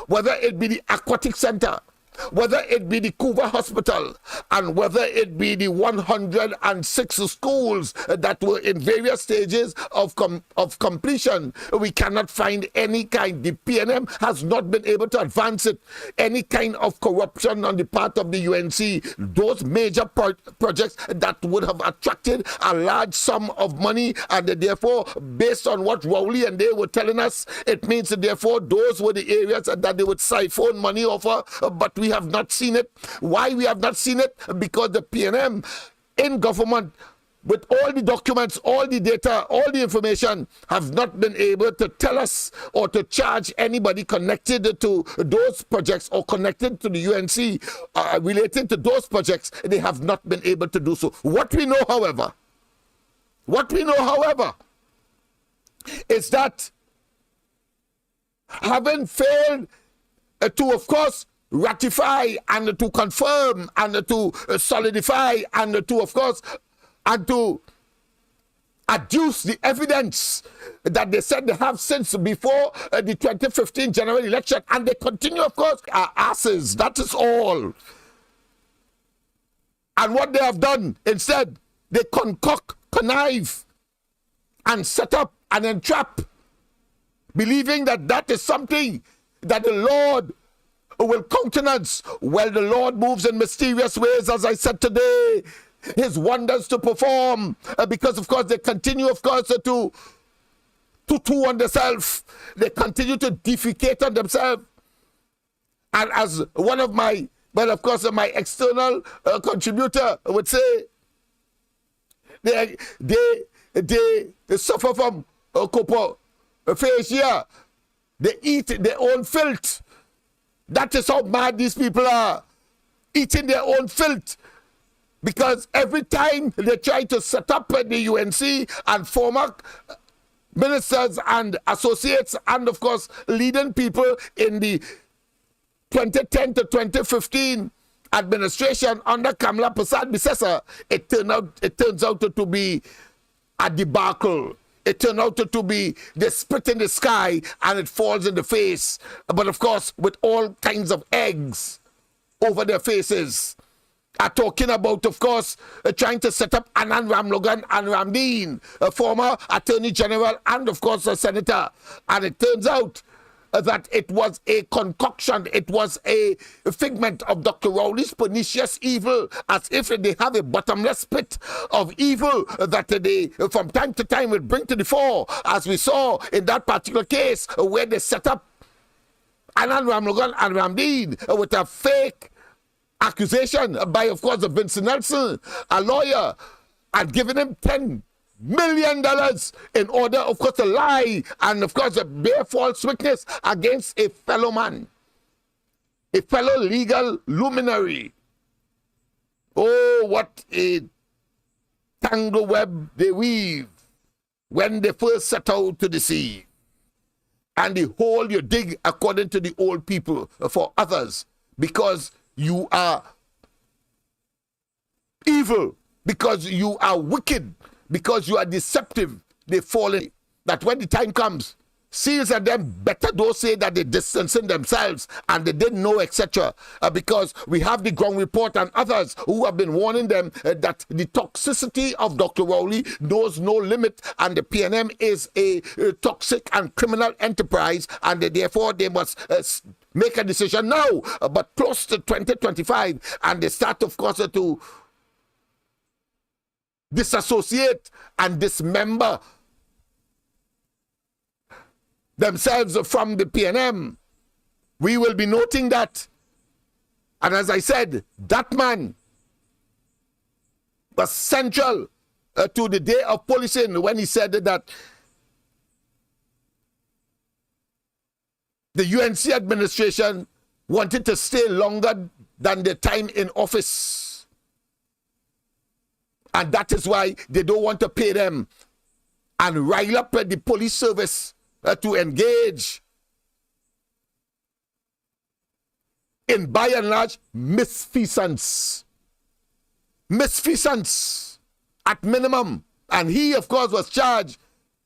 whether it be the aquatic center, whether it be the Cuba Hospital, and whether it be the 106 schools that were in various stages of completion. We cannot find any kind. The PNM has not been able to advance it. Any kind of corruption on the part of the UNC, those major projects that would have attracted a large sum of money, and therefore, based on what Rowley and they were telling us, it means that therefore those were the areas that they would siphon money over, but we have not seen it. Why we have not seen it? Because the PNM in government, with all the documents, all the data, all the information, have not been able to tell us or to charge anybody connected to those projects or connected to the UNC related to those projects. They have not been able to do so. What we know, however, is that having failed to, of course, ratify and to confirm and to solidify and to, of course, and to adduce the evidence that they said they have since before the 2015 general election, and they continue, of course, are asses. That is all. And what they have done, instead, they concoct, connive, and set up and entrap, believing that that is something that the Lord will countenance. Well, the Lord moves in mysterious ways, as I said today, his wonders to perform, because, of course, they continue, of course, to on themselves. They continue to defecate on themselves. And as one of my, well, of course, my external contributor would say, they suffer from coprophagia. They eat their own filth. That is how mad these people are, eating their own filth. Because every time they try to set up the UNC and former ministers and associates and, of course, leading people in the 2010 to 2015 administration under Kamala Persad-Bissessar, it turns out to be a debacle. It turned out to be the spit in the sky and it falls in the face. But of course, with all kinds of eggs over their faces. Are talking about, of course, trying to set up Anand Ramlogan and Ramdeen, a former Attorney General and, of course, a Senator. And it turns out that it was a concoction, it was a figment of Dr. Rowley's pernicious evil, as if they have a bottomless pit of evil that they from time to time will bring to the fore, as we saw in that particular case where they set up Anand Ramlogan and Ramdeen with a fake accusation by, of course, Vincent Nelson, a lawyer, and giving him $10 million in order, of course, to lie and, of course, bear false witness against a fellow man, a fellow legal luminary. Oh, what a tangle web they weave when they first set out to deceive. And the hole you dig, according to the old people, for others, because you are evil, because you are wicked, because you are deceptive, they fall in. That when the time comes, seals and them better don't say that they distancing themselves and they didn't know, etc. Because we have the ground report and others who have been warning them that the toxicity of Dr. Rowley knows no limit, and the PNM is a toxic and criminal enterprise, and therefore they must make a decision now, but close to 2025, and they start, of course, to disassociate and dismember themselves from the PNM. We will be noting that. And as I said, that man was central to the day of policing when he said that the UNC administration wanted to stay longer than their time in office. And that is why they don't want to pay them and rile up the police service to engage in, by and large, misfeasance. Misfeasance at minimum. And he, of course, was charged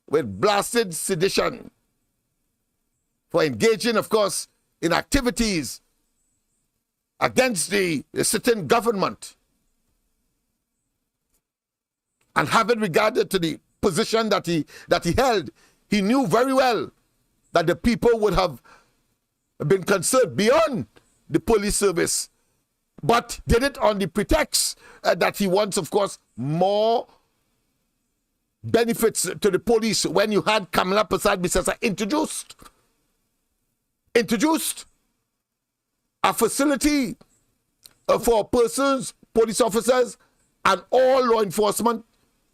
with blasted sedition for engaging, of course, in activities against the sitting government. And having regarded to the position that he held, he knew very well that the people would have been concerned beyond the police service, but did it on the pretext that he wants, of course, more benefits to the police when you had Kamala Prasad Bisesa introduced a facility for persons, police officers, and all law enforcement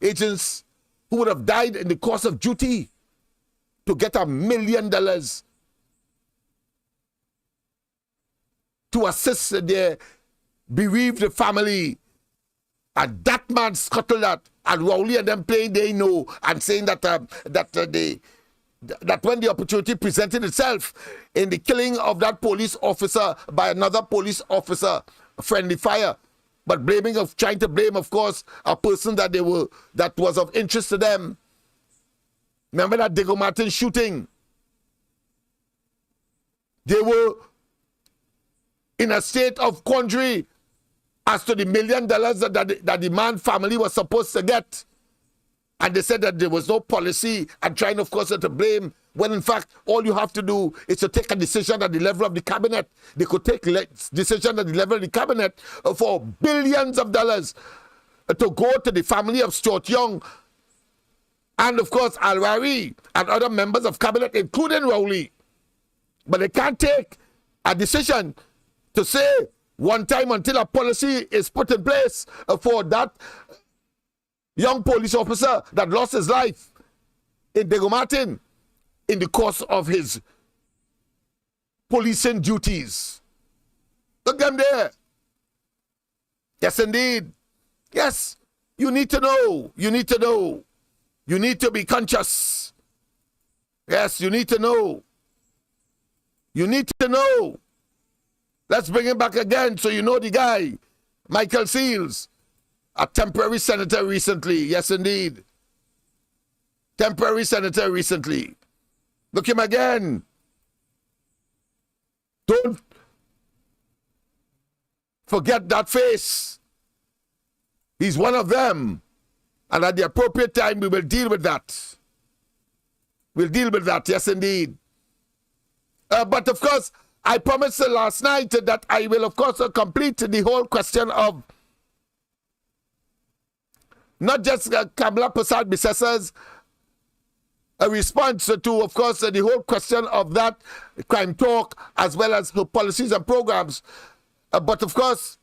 agents who would have died in the course of duty to get $1 million to assist their bereaved family. And that man scuttled that, and Rowley and them playing they know and saying that that when the opportunity presented itself in the killing of that police officer by another police officer, friendly fire, but trying to blame, of course, a person that was of interest to them. Remember that Diego Martin shooting? They were in a state of quandary as to the $1 million that the man's family was supposed to get. And they said that there was no policy and trying, of course, to blame, when in fact, all you have to do is to take a decision at the level of the cabinet. They could take decision at the level of the cabinet for billions of dollars to go to the family of Stuart Young and, of course, Al-Wari and other members of cabinet, including Rowley. But they can't take a decision to say one time until a policy is put in place for that young police officer that lost his life in Diego Martin in the course of his policing duties. Look them there. Yes, indeed. Yes, you need to know. You need to know. You need to be conscious. Yes, you need to know. You need to know. Let's bring him back again so you know the guy. Michael Seals, a temporary senator recently. Yes, indeed. Temporary senator recently. Look him again. Don't forget that face. He's one of them. And at the appropriate time, we will deal with that. We'll deal with that, yes, indeed. But, of course, I promised last night that I will, of course, complete the whole question of not just Kamala Prasad Bisesa's response to, of course, the whole question of that crime talk, as well as her policies and programs. But, of course,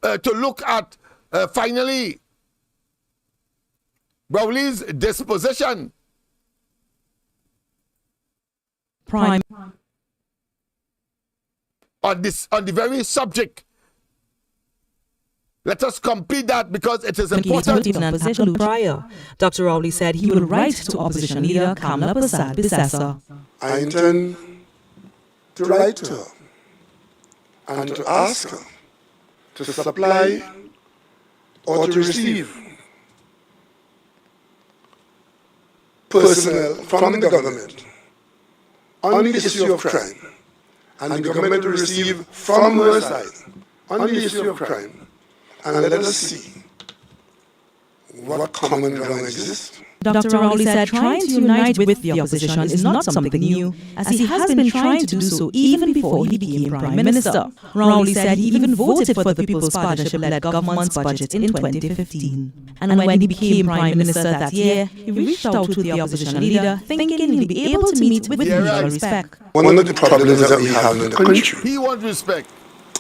to look at, finally, Rowley's disposition. Prime. On the very subject. Let us complete that because it is important. Prior, Dr. Rowley said he will write to opposition leader Kamala Prasad Bisesa. I intend to write to her and to ask her to supply or to receive personnel from the government on the issue of crime, and the government will receive from her side on the issue of crime, and let us see what common ground exists. Dr. Rowley said trying to unite with the opposition is not something new, as he has been trying to do so even before he became Prime Minister. Rowley said he even voted for the People's Partnership-led government's budget in 2015. And when he became Prime Minister that year, he reached out to the opposition leader, thinking he'd be able to meet with mutual respect. One of the problems that we have in the country he wants respect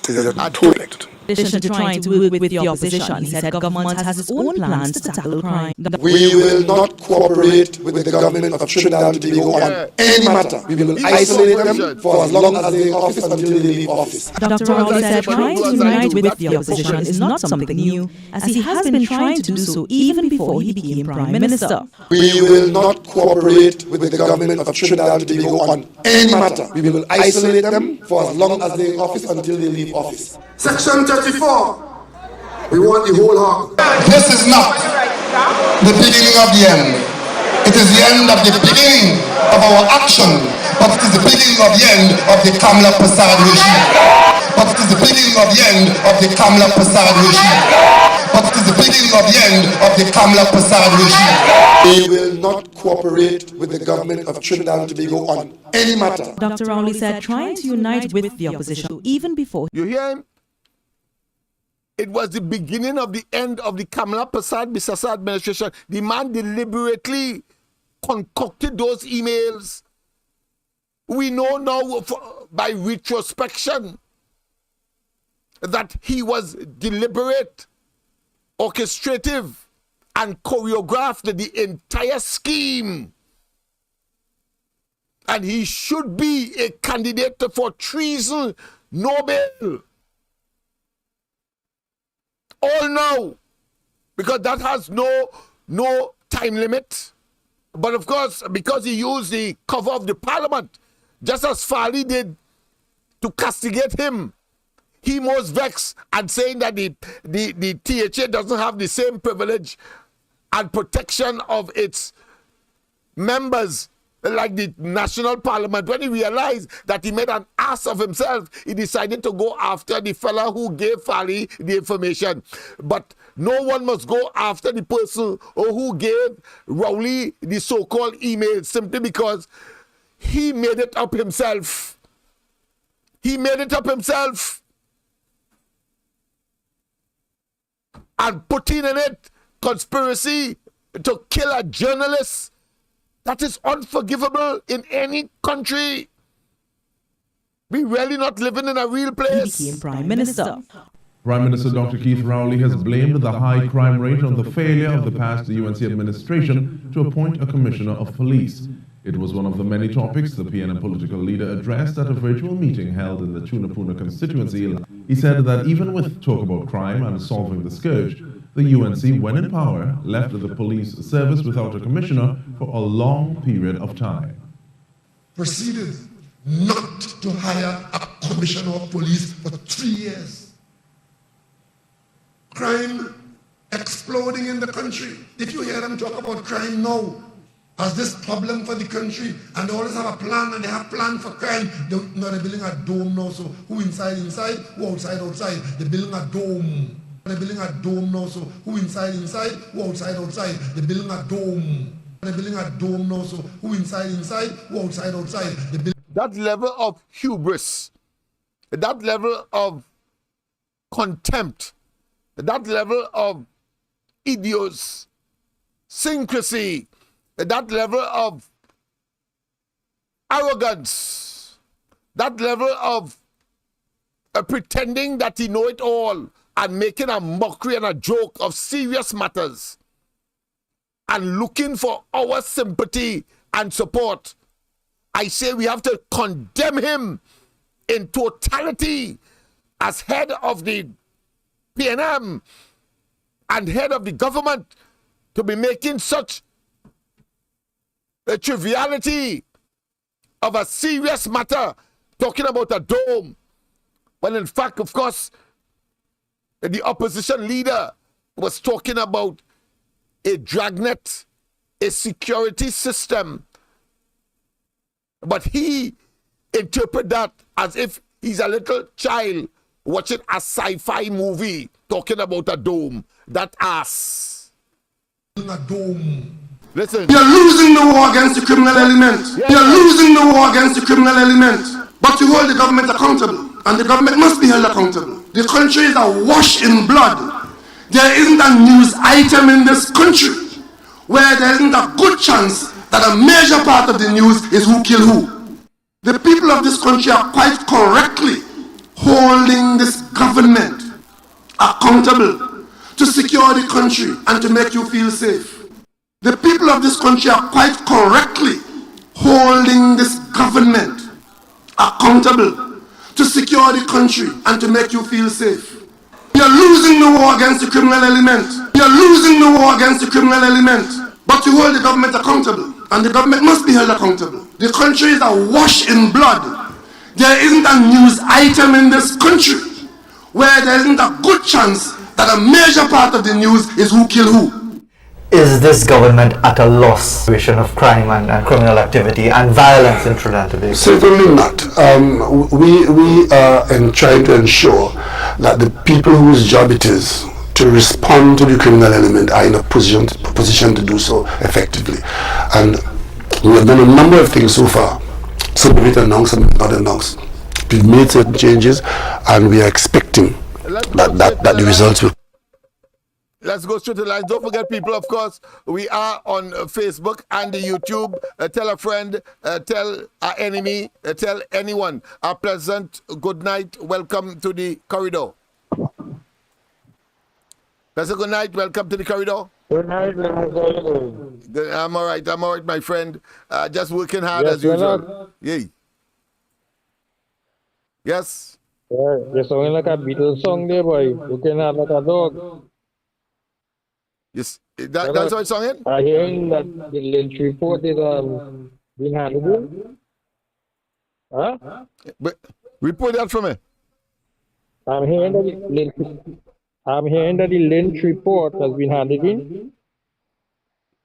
is that we tolerate addition to trying to work with the opposition, he said government has its own plans to tackle crime. We will not cooperate with the government of Trinidad and Tobago on any matter. We will isolate them for as long as they are in office until they leave office. Dr. Rowley said trying to unite with the opposition is not something new, as he has been trying to do so even before he became Prime Minister. We will not cooperate with the government of Trinidad and Tobago on any matter. We will isolate them for as long as they are in office until they leave office. Section 34. We want the whole hog. This is not the beginning of the end. It is the end of the beginning of our action, but it is the beginning of the end of the Kamla Prasad regime. But it is the beginning of the end of the Kamla Prasad regime. But it is the beginning of the end of the Kamla Prasad regime. We will not cooperate with the government of Trinidad and Tobago on any matter. Dr. Rowley said trying to unite with the opposition even before. You hear him? It was the beginning of the end of the Kamla Prasad Bisasa administration. The man deliberately concocted those emails. We know now by retrospection that he was deliberate, orchestrative, and choreographed the entire scheme. And he should be a candidate for treason, no bail. All now, because that has no time limit. But of course, because he used the cover of the parliament, just as Farley did to castigate him, he was vexed and saying that the THA doesn't have the same privilege and protection of its members like the national parliament. When he realized that he made an ass of himself, he decided to go after the fella who gave Farley the information. But no one must go after the person who gave Rowley the so-called email simply because he made it up himself. He made it up himself. And putting in it conspiracy to kill a journalist. That is unforgivable in any country. We really not living in a real place. He became Prime Minister. Prime Minister Dr. Keith Rowley has blamed the high crime rate on the failure of the past UNC administration to appoint a commissioner of police. It was one of the many topics the PNM political leader addressed at a virtual meeting held in the Tunapuna constituency. He said that even with talk about crime and solving the scourge, the UNC, when in power, left the police service without a commissioner for a long period of time. Proceeded not to hire a commissioner of police for 3 years. Crime exploding in the country. If you hear them talk about crime now as this problem for the country, and they always have a plan, and they have plan for crime. They're building a dome now, so who inside, who outside. They're building a dome. They're building a dome now, so who inside, who outside. They're building a dome. They're building a dome now, so who inside, who outside. That level of hubris, that level of contempt, that level of idiosyncrasy, that level of arrogance, that level of pretending that he know it all and making a mockery and a joke of serious matters and looking for our sympathy and support. I say we have to condemn him in totality as head of the PNM and head of the government to be making such a triviality of a serious matter, talking about a dome, when in fact, of course, the opposition leader was talking about a dragnet, a security system, but he interpreted that as if he's a little child watching a sci-fi movie talking about a dome. That ass. A dome. Listen. You're losing the war against the criminal element. Yeah. You're losing the war against the criminal element. But you hold the government accountable. And the government must be held accountable. The country is awash in blood. There isn't a news item in this country where there isn't a good chance that a major part of the news is who killed who. The people of this country are quite correctly holding this government accountable to secure the country and to make you feel safe. The people of this country are quite correctly holding this government accountable to secure the country and to make you feel safe. You're losing the war against the criminal element. You're losing the war against the criminal element. But you hold the government accountable. And the government must be held accountable. The country is awash in blood. There isn't a news item in this country where there isn't a good chance that a major part of the news is who killed who. Is this government at a loss situation of crime and criminal activity and violence in Trinidad and Tobago? Certainly not. We are trying to ensure that the people whose job it is to respond to the criminal element are in a position to do so effectively. And we have done a number of things so far. Some of it announced, some of it not announced. We've made certain changes and we are expecting that the results will. Let's go straight to the lines. Don't forget, people, of course, we are on Facebook and the YouTube. Tell a friend, tell our enemy, tell anyone. A pleasant good night. Welcome to the corridor. Pleasant good night. Welcome to the corridor. Good night. I'm all right, my friend. Just working hard as usual. Yay. Yes? Yeah, you're sounding like a Beatles song there, boy. Looking at like a dog. Yes, that's what it's song. I hearing that the Lynch report is being handled. Huh? But report that from me. I'm hearing that the Lynch report has been handed in.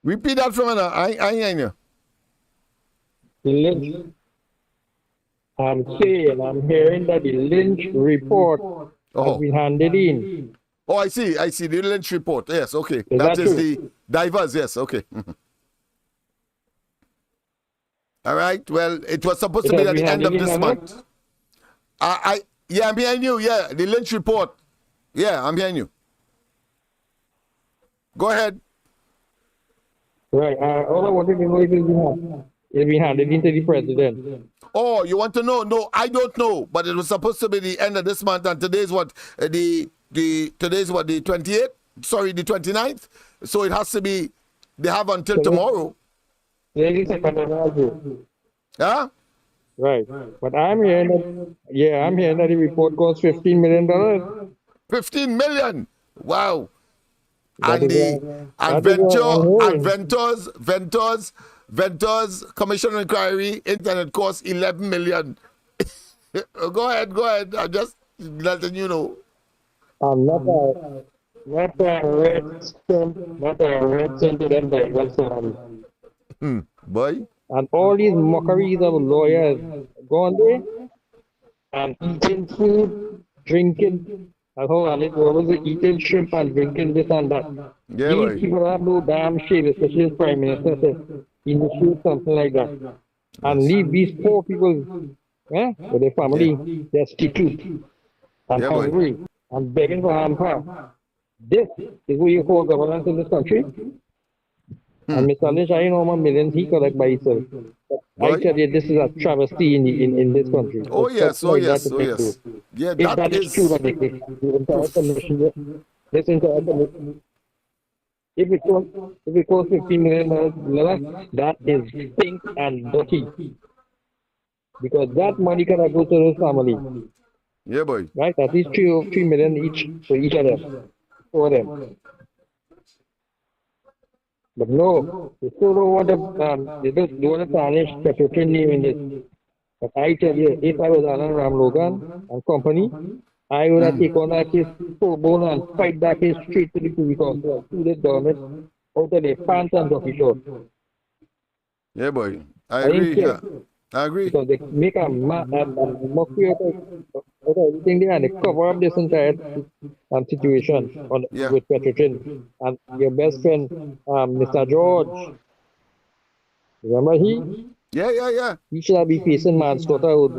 Repeat that from me now. I ain't you. The Lynch. I'm hearing that the Lynch report has been handed in. Oh, I see. The Lynch report. Yes, okay. That is the diverse. Yes, okay. All right. Well, it was supposed to be at the end of this month. I'm hearing you. Yeah, the Lynch report. Yeah, I'm hearing you. Go ahead. Right. All I wanted to know is it'll be handed into the president. Oh, you want to know? No, I don't know. But it was supposed to be the end of this month, and today's what today's what, the 28th? Sorry, the 29th. So it has to be, they have until tomorrow. Huh? Right. But I'm hearing that the report costs $15 million. $15 million. Wow. That And is Ventors Commission Inquiry Internet costs $11 million. Go ahead. I'm just letting you know. Not a red cent to them boy. And all these mockeries of lawyers going there and eating food, drinking. And hold on, it was eating shrimp and drinking this and that. Yeah, these boy. people have no damn shame, especially the Prime Minister initiate something like that. And leave these poor people with their family destitute and hungry and begging for hamper. This is what you call governance in this country. And Mr. Lynch, I know how millions he collect by himself. I tell you, this is a travesty in this country. Oh yes. Yeah, if that is true, the entire commission, this entire commission, if it costs $15 million, that is stink and dirty. Because that money cannot go to those family. Yeah, boy. Right? At least $3 million each for each of them. For them. But no, they still don't want to, they don't want to tarnish Petrotin name in this. But I tell you, if I was Alan Ram Logan and company, I would have taken that case full bone and fight that case straight to the Privy Council, to the government, out of their pants and jockey short. Yeah, boy. I agree. Yeah. I agree. Because they make a mockery out of everything there and they cover up this entire situation with Petrotin. And your best friend, Mr. George, remember he? Yeah. He should be facing manslaughter with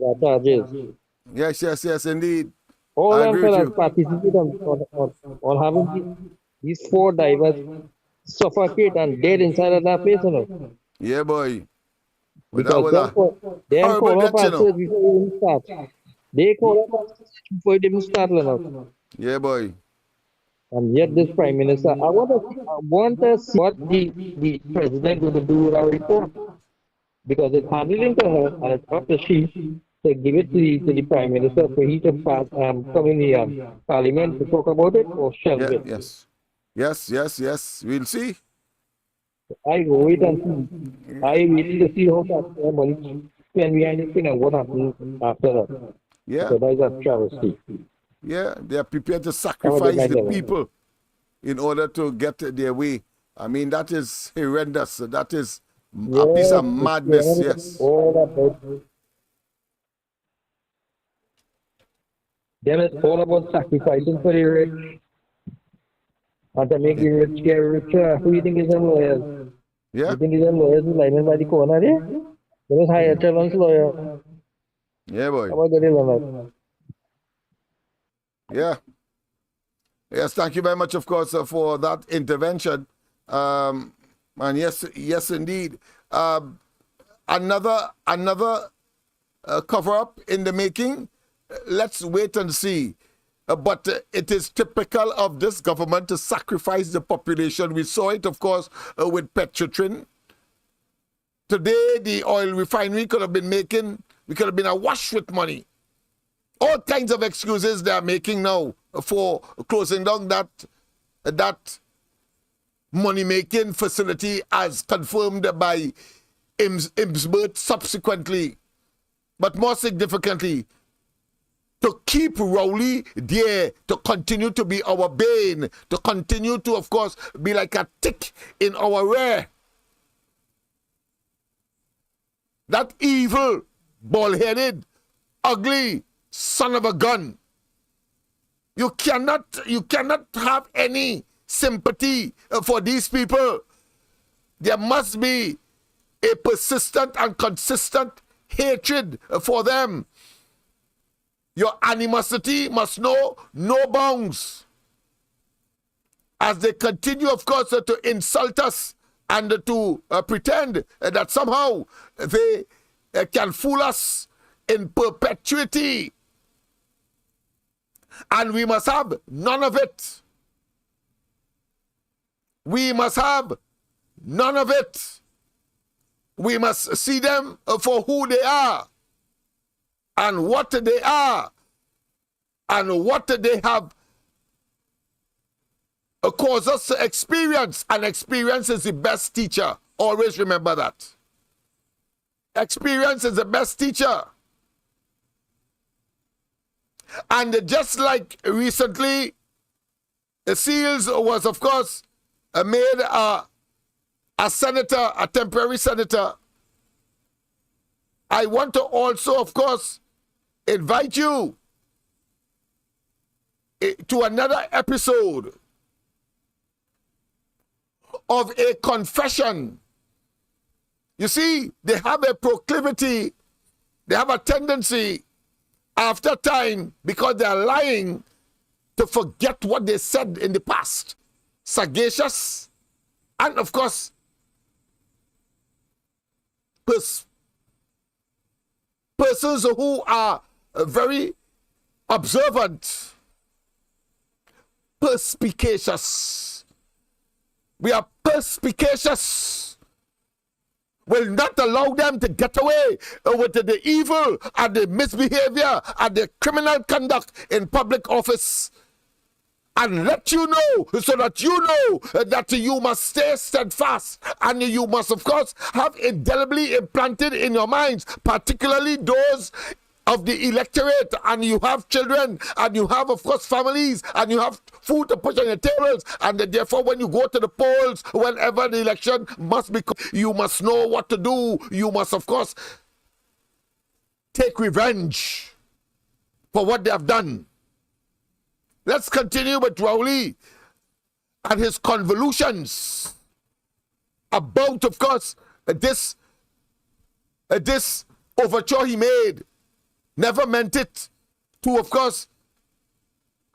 our charges. Yes, indeed. All them fellas participate on having these four divers suffocate and dead inside of that place, you know. Yeah, boy. Because they call up and search before you even start. They call up and search before you even start, you know. Yeah, boy. And yet this Prime Minister, I want to see what the President will do with our report. Because it's handling to her and it's up to she to give it to the Prime Minister for he to come in the Parliament to talk about it or shelve Yeah, it. yes. We'll see. I go wait and see. I really to see how that money spend behind this thing and what happens after that. Yeah. So that is a travesty. Yeah, they are prepared to sacrifice the people in order to get their way. I mean, that is horrendous. That is a piece of madness, yes. All about, them is all about sacrificing for the rich. And to make the rich get richer. Who do you think is them lawyers? Yeah. You think is them lawyers lining by the corner there? They was hire Chelon's lawyer. Yeah, boy. How about the deal? Yeah. Yes, thank you very much, of course, for that intervention. And yes, indeed. Another cover-up in the making. Let's wait and see. But it is typical of this government to sacrifice the population. We saw it, of course, with Petrotrin. Today, the oil refinery we could have been awash with money. All kinds of excuses they are making now for closing down that money-making facility as confirmed by Imsbert subsequently. But more significantly, to keep Rowley there, to continue to be our bane, to continue to, of course, be like a tick in our rear. That evil, bald-headed, ugly son of a gun. You cannot have any sympathy for these people. There must be a persistent and consistent hatred for them. Your animosity must know no bounds. As they continue, of course, to insult us and to pretend that somehow they can fool us in perpetuity. And we must have none of it. We must have none of it. We must see them for who they are and what they are and what they have caused us to experience. And experience is the best teacher. Always remember that. Experience is the best teacher. And just like recently, the Seals was, of course, made a senator, a temporary senator. I want to also, of course, invite you to another episode of a confession. You see, they have a proclivity, they have a tendency after time, because they are lying, to forget what they said in the past. Sagacious, and of course, persons who are very observant, perspicacious. We are perspicacious. Will not allow them to get away with the evil and the misbehavior and the criminal conduct in public office. And let you know, so that you know that you must stay steadfast, and you must, of course, have indelibly implanted in your minds, particularly those of the electorate, and you have children, and you have, of course, families, and you have food to put on your tables, and therefore when you go to the polls, whenever the election must be, you must know what to do. You must, of course, take revenge for what they have done. Let's continue with Rowley and his convolutions about, of course, this overture he made. Never meant it to, of course,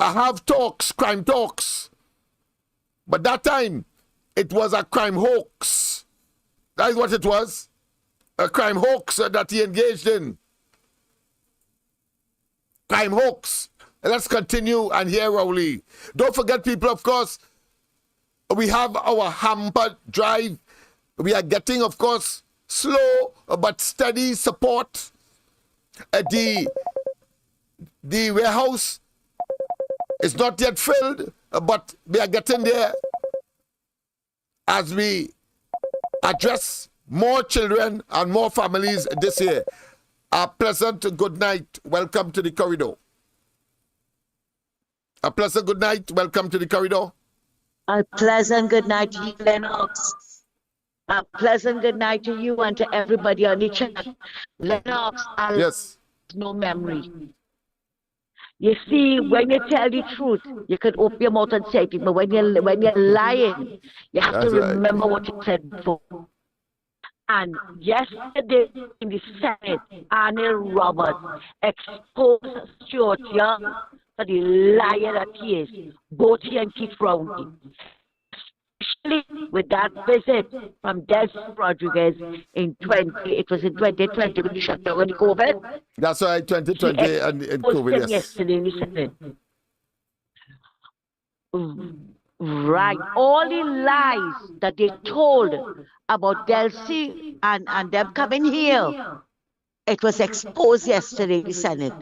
have talks, crime talks. But that time, it was a crime hoax. That is what it was. A crime hoax that he engaged in. Crime hoax. Let's continue and hear Rowley. Don't forget, people, of course, we have our hamper drive. We are getting, of course, slow but steady support. The warehouse is not yet filled, but we are getting there as we address more children and more families this year. A pleasant good night. Welcome to the corridor. A pleasant good night. Welcome to the corridor. A pleasant good night to you, Lennox. A pleasant good night to you and to everybody on the chat. Lennox, yes. No memory. You see, when you tell the truth, you can open your mouth and say it, but when you're lying, you have to remember what you said before. And yesterday in the Senate, Arnold Roberts exposed Stuart Young for the liar that he is, both he and Keith Rowley. Especially with that visit from Des Rodriguez in 2020 when you shut down the COVID. That's right, 2020 and COVID, yes. Yesterday in the Senate. Right, all the lies that they told about Delcy and them coming here, it was exposed yesterday in the Senate.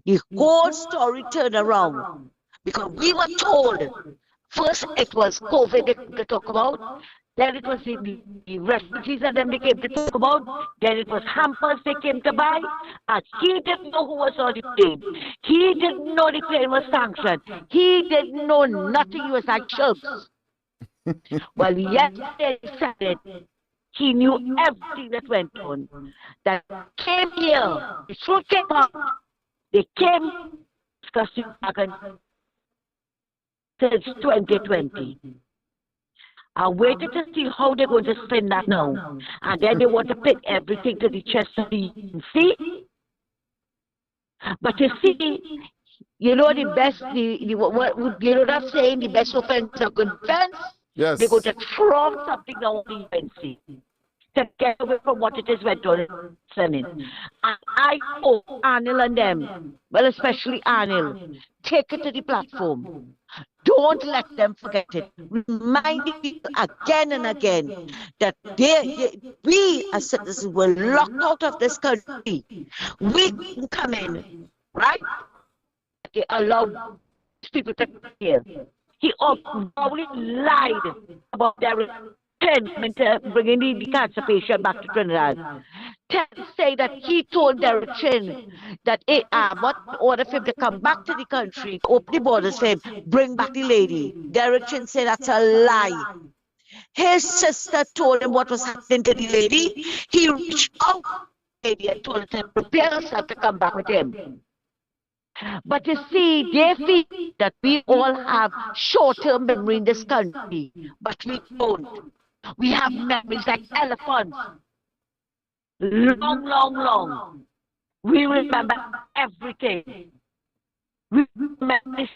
The whole story turned around because we were told first it was COVID to talk about, then it was the refugees and them they came to talk about, then it was hampers they came to buy, and he didn't know who was on the plane. He didn't know the plane was sanctioned. He didn't know nothing. He was like chirps. Well, yesterday he said it. He knew everything that went on. That came here. The truth came out. They came discussing since 2020. I waited to see how they're going to spin that now. And then they want to pin everything to the chest of the see. But you see, you know the best, you know that saying, the best offense is a good defense? Yes. They're going to throw something down the UNC to get away from what it is went on in the Senate. And I hope Arnold and them, well, especially Arnold, take it to the platform. Don't let them forget it. Reminding people again and again that we as citizens were locked out of this country. We can come in, right? They allowed people to come here. He always lied about their intent to bringing the cancer patient back to Trinidad. Say that he told Derek Chin that what order for him to come back to the country, open the borders for him, bring back the lady. Derek Chin said that's a lie. His sister told him what was happening to the lady. He reached out to the lady and told her to prepare herself to come back with him. But you see, they feel that we all have short-term memory in this country, but we don't. We have memories like elephants. Long, long, long. We remember everything. We remember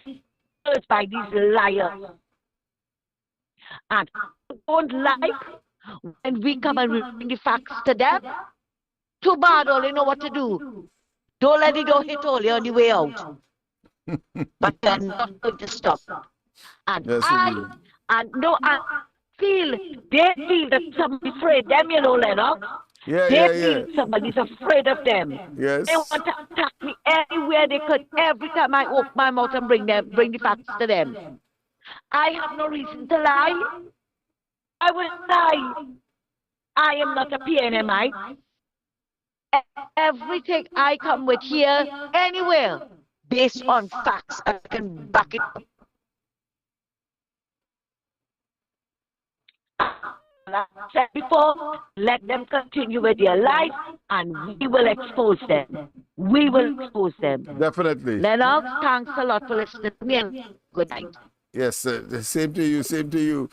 this by these liars. And don't like when we come and bring the facts to them. Too bad, all they know what to do. Don't let it go hit all on the way out. But they're not going to stop. And yes, I feel, they feel that somebody's afraid of them, you know, Lennox. They feel somebody's afraid of them. Yes. They want to attack me anywhere they could, every time I open my mouth and bring the facts to them. I have no reason to lie. I will lie. I am not a PNMite. Everything I come with here, anywhere, based on facts, I can back it up. Like I said before, let them continue with their life and we will expose them. We will expose them. Definitely. Lennox, thanks a lot for listening to me and good night. Yes, same to you, same to you.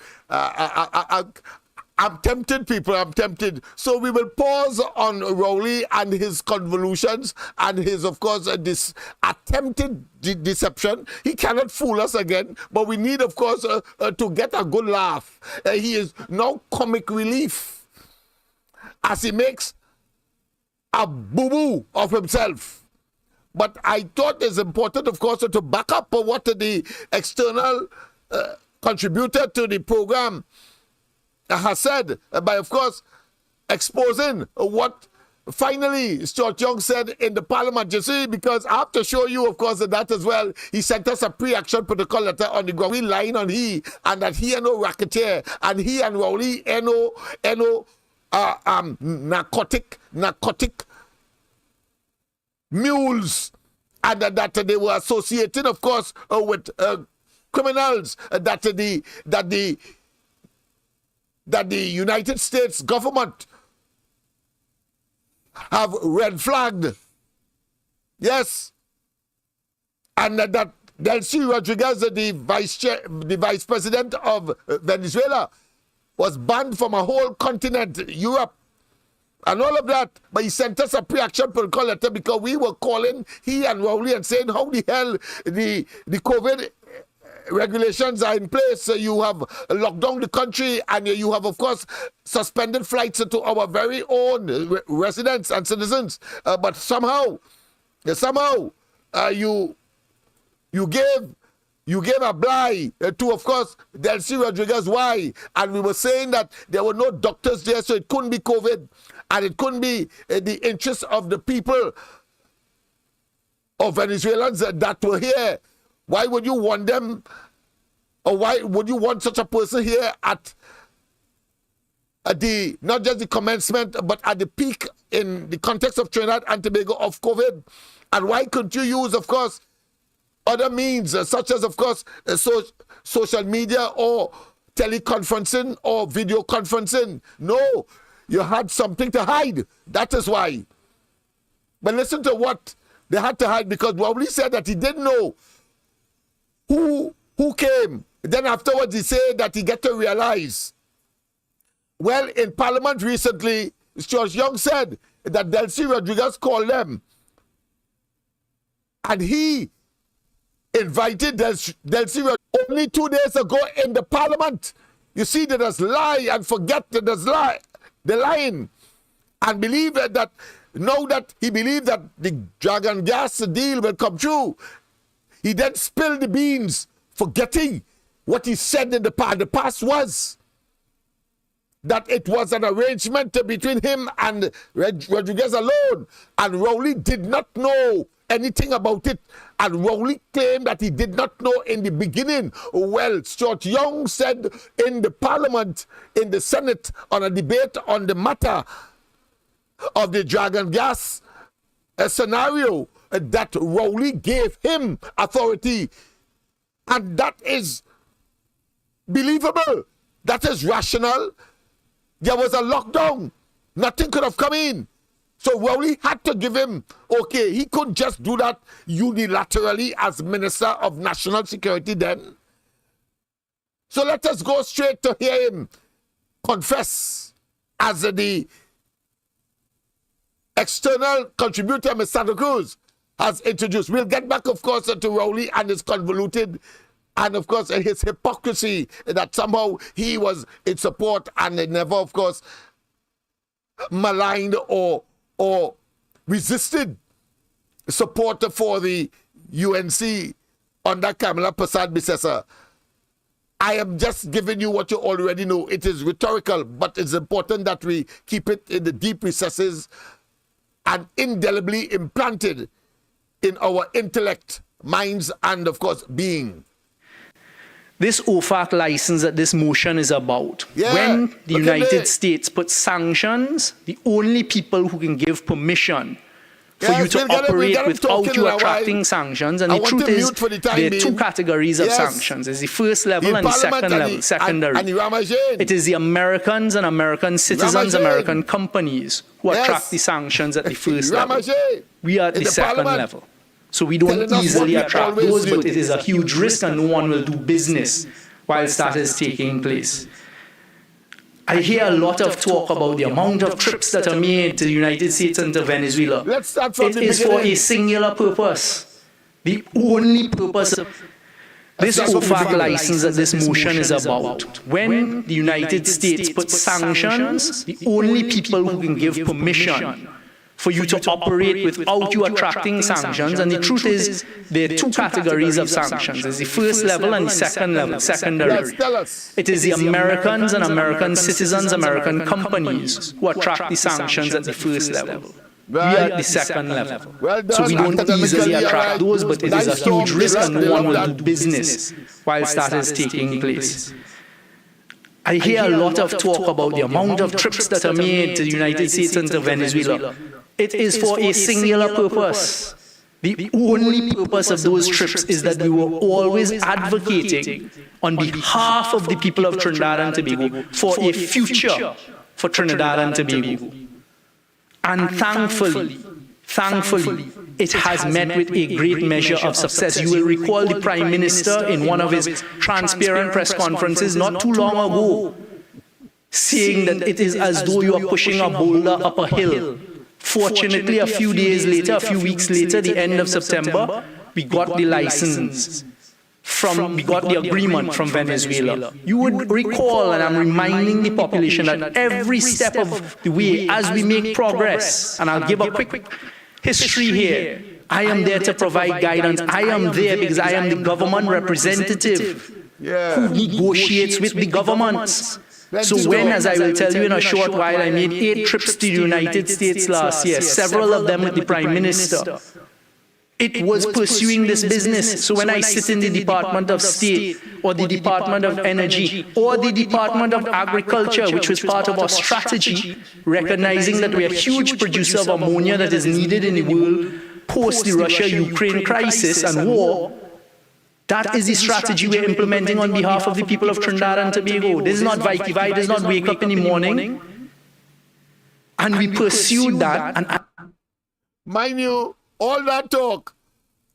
I'm tempted, people, I'm tempted. So we will pause on Rowley and his convolutions and his, of course, this attempted deception. He cannot fool us again, but we need, of course, to get a good laugh. He is now comic relief as he makes a boo-boo of himself. But I thought it's important, of course, to back up what the external contributor to the program has said by, of course, exposing what finally Stuart Young said in the parliament. You see, because I have to show you, of course, that as well. He sent us a pre-action protocol letter on the ground. We lying on he, and that he and no racketeer, and he and Rowley narcotic mules, and that they were associated, of course, with criminals that the United States government have red flagged. Yes. And that Delcy Rodriguez, the vice president of Venezuela, was banned from a whole continent, Europe, and all of that. But he sent us a pre-action protocol letter because we were calling, he and Rowley, and saying how the hell the COVID regulations are in place. So you have locked down the country, and you have, of course, suspended flights to our very own residents and citizens. But somehow, you gave a blight to, of course, Delcy Rodriguez. Why? And we were saying that there were no doctors there, so it couldn't be COVID, and it couldn't be the interests of the people of Venezuelans that were here. Why would you want them, or why would you want such a person here at the, not just the commencement, but at the peak in the context of Trinidad and Tobago of COVID? And why couldn't you use, of course, other means such as, of course, social media or teleconferencing or video conferencing? No, you had something to hide. That is why. But listen to what they had to hide, because Rowley said that he didn't know who came. Then afterwards he said that he get to realize. Well, in Parliament recently, Stuart Young said that Delcy Rodriguez called them, and he invited Delcy Rodriguez only 2 days ago in the Parliament. You see, they just lie and forget that there's lie. They're lying and believe that now that he believed that the dragon gas deal will come true, he then spilled the beans, forgetting what he said in the past. The past was that it was an arrangement between him and Rodriguez alone, and Rowley did not know anything about it. And Rowley claimed that he did not know in the beginning. Well, Stuart Young said in the Parliament, in the Senate, on a debate on the matter of the dragon gas scenario, that Rowley gave him authority. And that is believable. That is rational. There was a lockdown. Nothing could have come in. So Rowley had to give him, okay, he couldn't just do that unilaterally as Minister of National Security then. So let us go straight to hear him confess as the external contributor, Mr. Santa Cruz, has introduced. We'll get back, of course, to Rowley and his convoluted, and of course his hypocrisy that somehow he was in support and never, of course, maligned or resisted support for the UNC under Kamala Persad-Bissessar. I am just giving you what you already know. It is rhetorical, but it's important that we keep it in the deep recesses and indelibly implanted in our intellect, minds, and of course, being. This OFAC license that this motion is about, when the United States puts sanctions, the only people who can give permission for you to operate without you attracting sanctions, and the truth is there are two categories of sanctions. There's the first level and the second level, secondary. It is the Americans and American citizens, American companies who attract the sanctions at the first level. We are at the second level. So we don't easily attract those, but it is a huge risk and no one will do business whilst that is taking place. I hear a lot of talk about the amount of trips that are made to the United States and to Venezuela. It is for a singular purpose. The only purpose of this OFAC license that this motion is about. When the United States puts sanctions, the only people who can give permission for you to operate without you attracting sanctions. And the truth is, there are two categories of sanctions. There's the first level and the second level, secondary. Yes, tell us. It is the Americans and American citizens, American companies who attract the sanctions at the first level. We are at the second level. Well done. So we don't easily attract those, but it is a huge risk and no one will do business whilst that is taking place. I hear a lot of talk about the amount of trips that are made to the United States and to Venezuela. It is for a singular purpose. The only purpose of those trips is that we were always advocating on behalf of the people of Trinidad and Tobago for a future for Trinidad and Tobago. And thankfully, it has met with a great measure of success. You will recall the Prime Minister in one of his transparent press conferences not too long ago saying that it is as though you are pushing a boulder up a hill. Fortunately, a few days later, a few weeks later, the end of September, we got the license. We got the agreement from Venezuela. You would recall, and I'm reminding the population, that every step of the way, as we make progress, and I'll give a quick history here, I am there to provide guidance. I am there because I am the government representative who negotiates with the governments. So when, as I will tell you in a short while, I made 8 trips to the United States last year, several of them with the Prime Minister, it was pursuing this business. So when I sit in the Department of State or the Department of Energy or the Department of Agriculture, which was part of our strategy, recognizing that we're a huge producer of ammonia that is needed in the world post the Russia-Ukraine crisis and war, that is the strategy we're implementing on behalf of the people of Trinidad and Tobago. This is not Vikiva, it does not wake up in the morning. And we pursued that. And mind you, all that talk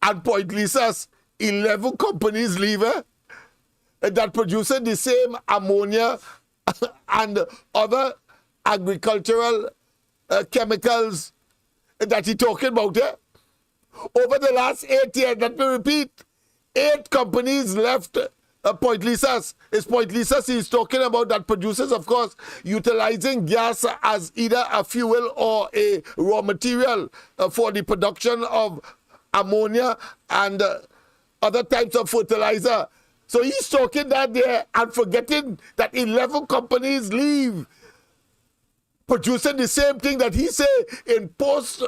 and Point Lisa's 11 companies leave that produce the same ammonia and other agricultural chemicals that he's talking about. Over the last 8 years, let me repeat, 8 companies left Point Lisa's. It's Point Lisa's he's talking about that produces, of course, utilizing gas as either a fuel or a raw material for the production of ammonia and other types of fertilizer. So he's talking that there and forgetting that 11 companies leave producing the same thing that he say in post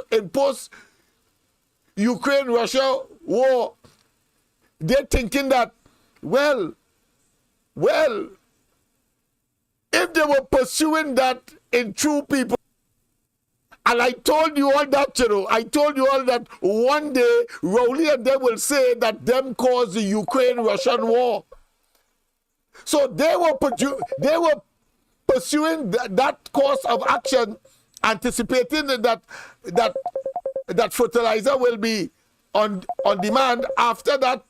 Ukraine-Russia war. They're thinking that, well, if they were pursuing that in true people, and I told you all that, I told you all that one day Rowley and them will say that them caused the Ukraine-Russian war. So they were pursuing that course of action, anticipating that fertilizer will be on demand after that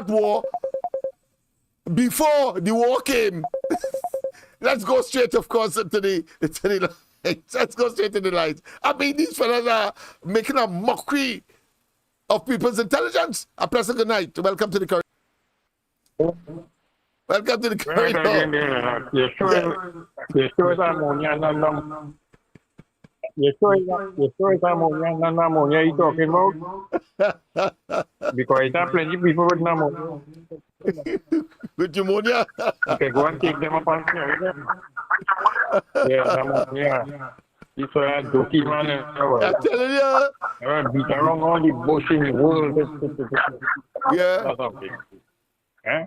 war, before the war came. Let's go straight, of course, to the lines. Let's go straight to the lines. I mean, these fellas are making a mockery of people's intelligence. A pleasant good night. Welcome to the corridor. Welcome to the corridor. You're sure that ammonia You sure it's ammonia you're talking about? Because there are plenty of people with pneumonia. With pneumonia? Okay, go and take them up and carry them. Yeah, pneumonia. This is a dopey man. I'm telling you. Beat around all the bush in the world. Yeah. Eh?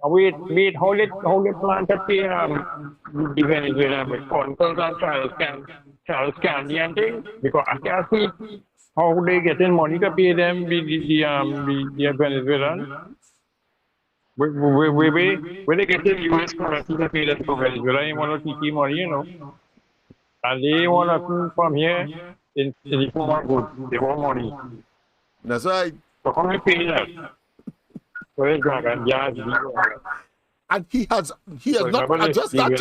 Wait, hold it plant at the Venezuela with controls and Charles Candy and things, because I can't see how they getting money to pay them the Venezuelans. Where they getting US currency to pay them for Venezuela, they want to keep money, and they want to from here in the form of goods. They want money. That's right. So how they pay that? And he has not addressed that,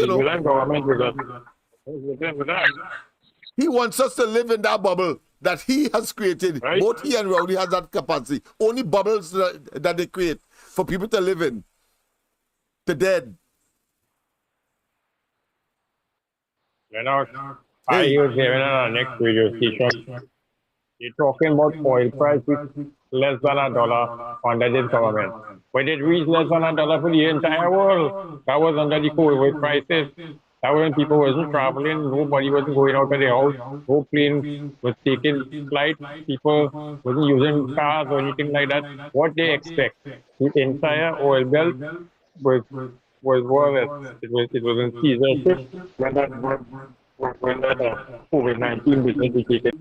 He wants us to live in that bubble that he has created. Right? Both he and Rowley has that capacity. Only bubbles that they create for people to live in. The dead. Lennox, I was hearing on our next radio station, they're talking about oil price with less than $1 under this government. But it reached less than $1 for the entire world. That was under the COVID crisis. That was when people wasn't traveling, nobody wasn't going out of their house, no plane was taking flights, people wasn't using cars or anything like that. What they expect, the entire oil belt was more or less, it was in censorship when that COVID-19 was indicated.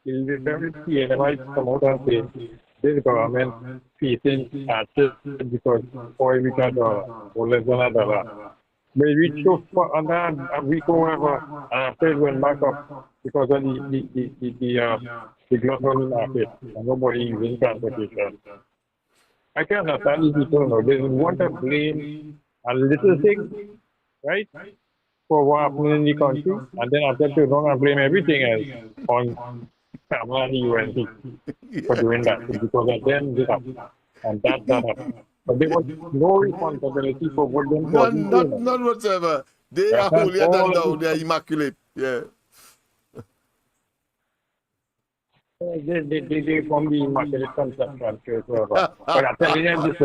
Literally, PNM come out and say, this government facing taxes because oil reached $1 or less than $1. But it reached for under a week or whatever, and after it went back up because of the global market and nobody using transportation. I can understand these people now. They want to blame a little thing, right, for what happened in the country, and then after they don't blame everything else on Cabal and the UNC for doing that, because of them this happened, and that happened. But there was no responsibility for what them causing. None whatsoever. They are holier than thou. They are immaculate. Yeah. They from the immaculate conception. But I'm telling you this,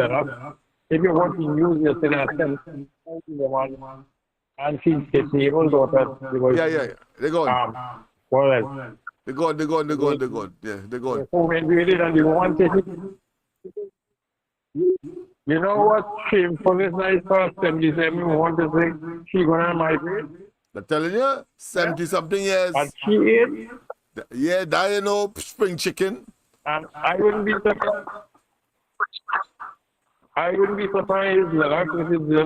if you want to use your sin and she's disabled daughter, they're gone. What else? They're gone. Yeah, they're gone. So when we did and you want to, you know what shameful is nice for 77 who want to say she gonna migrate? I'm telling you, 70-something years. And she is. Yeah, dying of spring chicken. And I wouldn't be surprised. I wouldn't be surprised that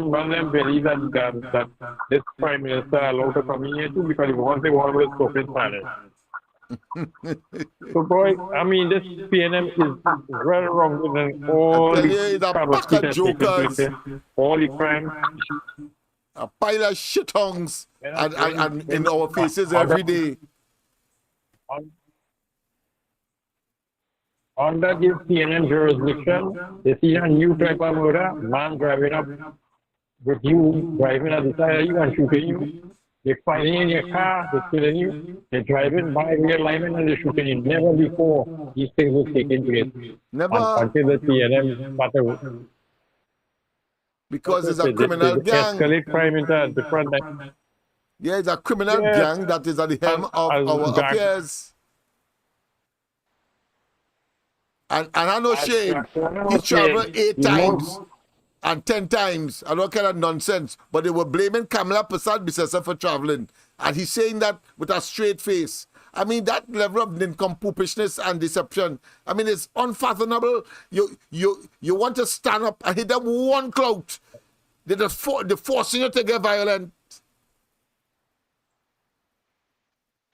one of them believe that this Prime Minister allowed to come in here too, because once they want to stop his Spanish. So boy, I mean, this PNM is very wrong than all the jokers, all the crime. A pile of shittongs and in our faces every day. Under this PNM jurisdiction, they see a new type of murder, man driving up with you, driving at the side of you and shooting you. They're fighting in your car, they're killing you, they're driving by real linemen and they're shooting you. Never before these things were taking place. Never. Until the PNM started. Because it's a criminal gang. Escalate crime into a different. Yeah, it's a criminal gang that is at the helm of our affairs. And I know shame. He traveled 8 times and 10 times. I don't care that nonsense. But they were blaming Kamala Prasad for traveling. And he's saying that with a straight face. I mean, that level of nincompoopishness and deception, I mean, it's unfathomable. You want to stand up and hit them one clout. They're forcing you to get violent.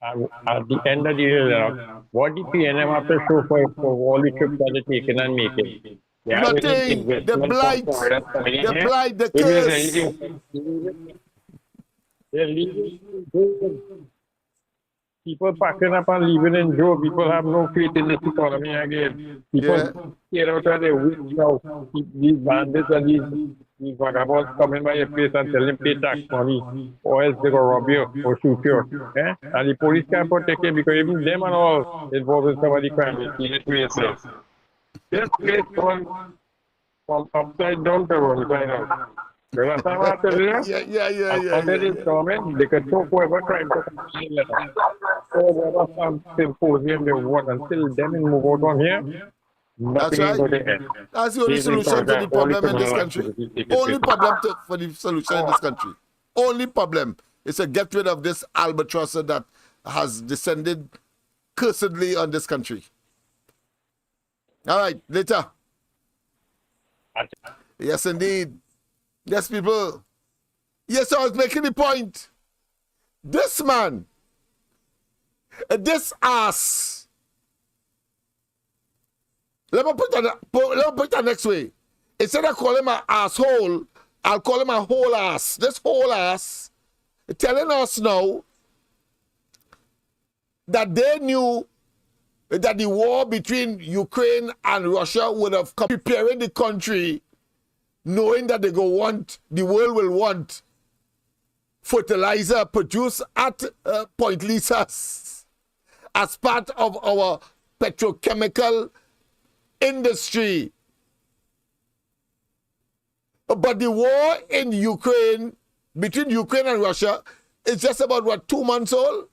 At the end of the year, what the PNM have to show for all the trips that they're taking and making? Nothing. The blight. The blight, the curse. They're leaving. People packing up and leaving in Joe. People have no faith in this economy again. People get out of their wits now. These bandits and these vagabonds coming by your place and tell them pay tax money, or else they go rob you or shoot you. Eh? And the police can't protect you because even them and all involved in some of the crime. This place going from upside down to one side out. You understand what I'm telling you? Yeah. Under this government, they can talk whoever crime to whoever some symposium they want until them move out from here. That's right. That's the only solution to the problem in this country. Only problem for the solution in this country. Only problem is to get rid of this albatross that has descended cursedly on this country. All right, later. Yes, indeed. Yes, people. Yes, I was making the point. This man, this ass. Let me put it next way. Instead of calling him an asshole, I'll call him a whole ass. This whole ass telling us now that they knew that the war between Ukraine and Russia would have come, preparing the country, knowing that the world will want fertilizer produced at Point Lisas as part of our petrochemical industry. But the war in Ukraine, between Ukraine and Russia, is just about, what, 2 months old?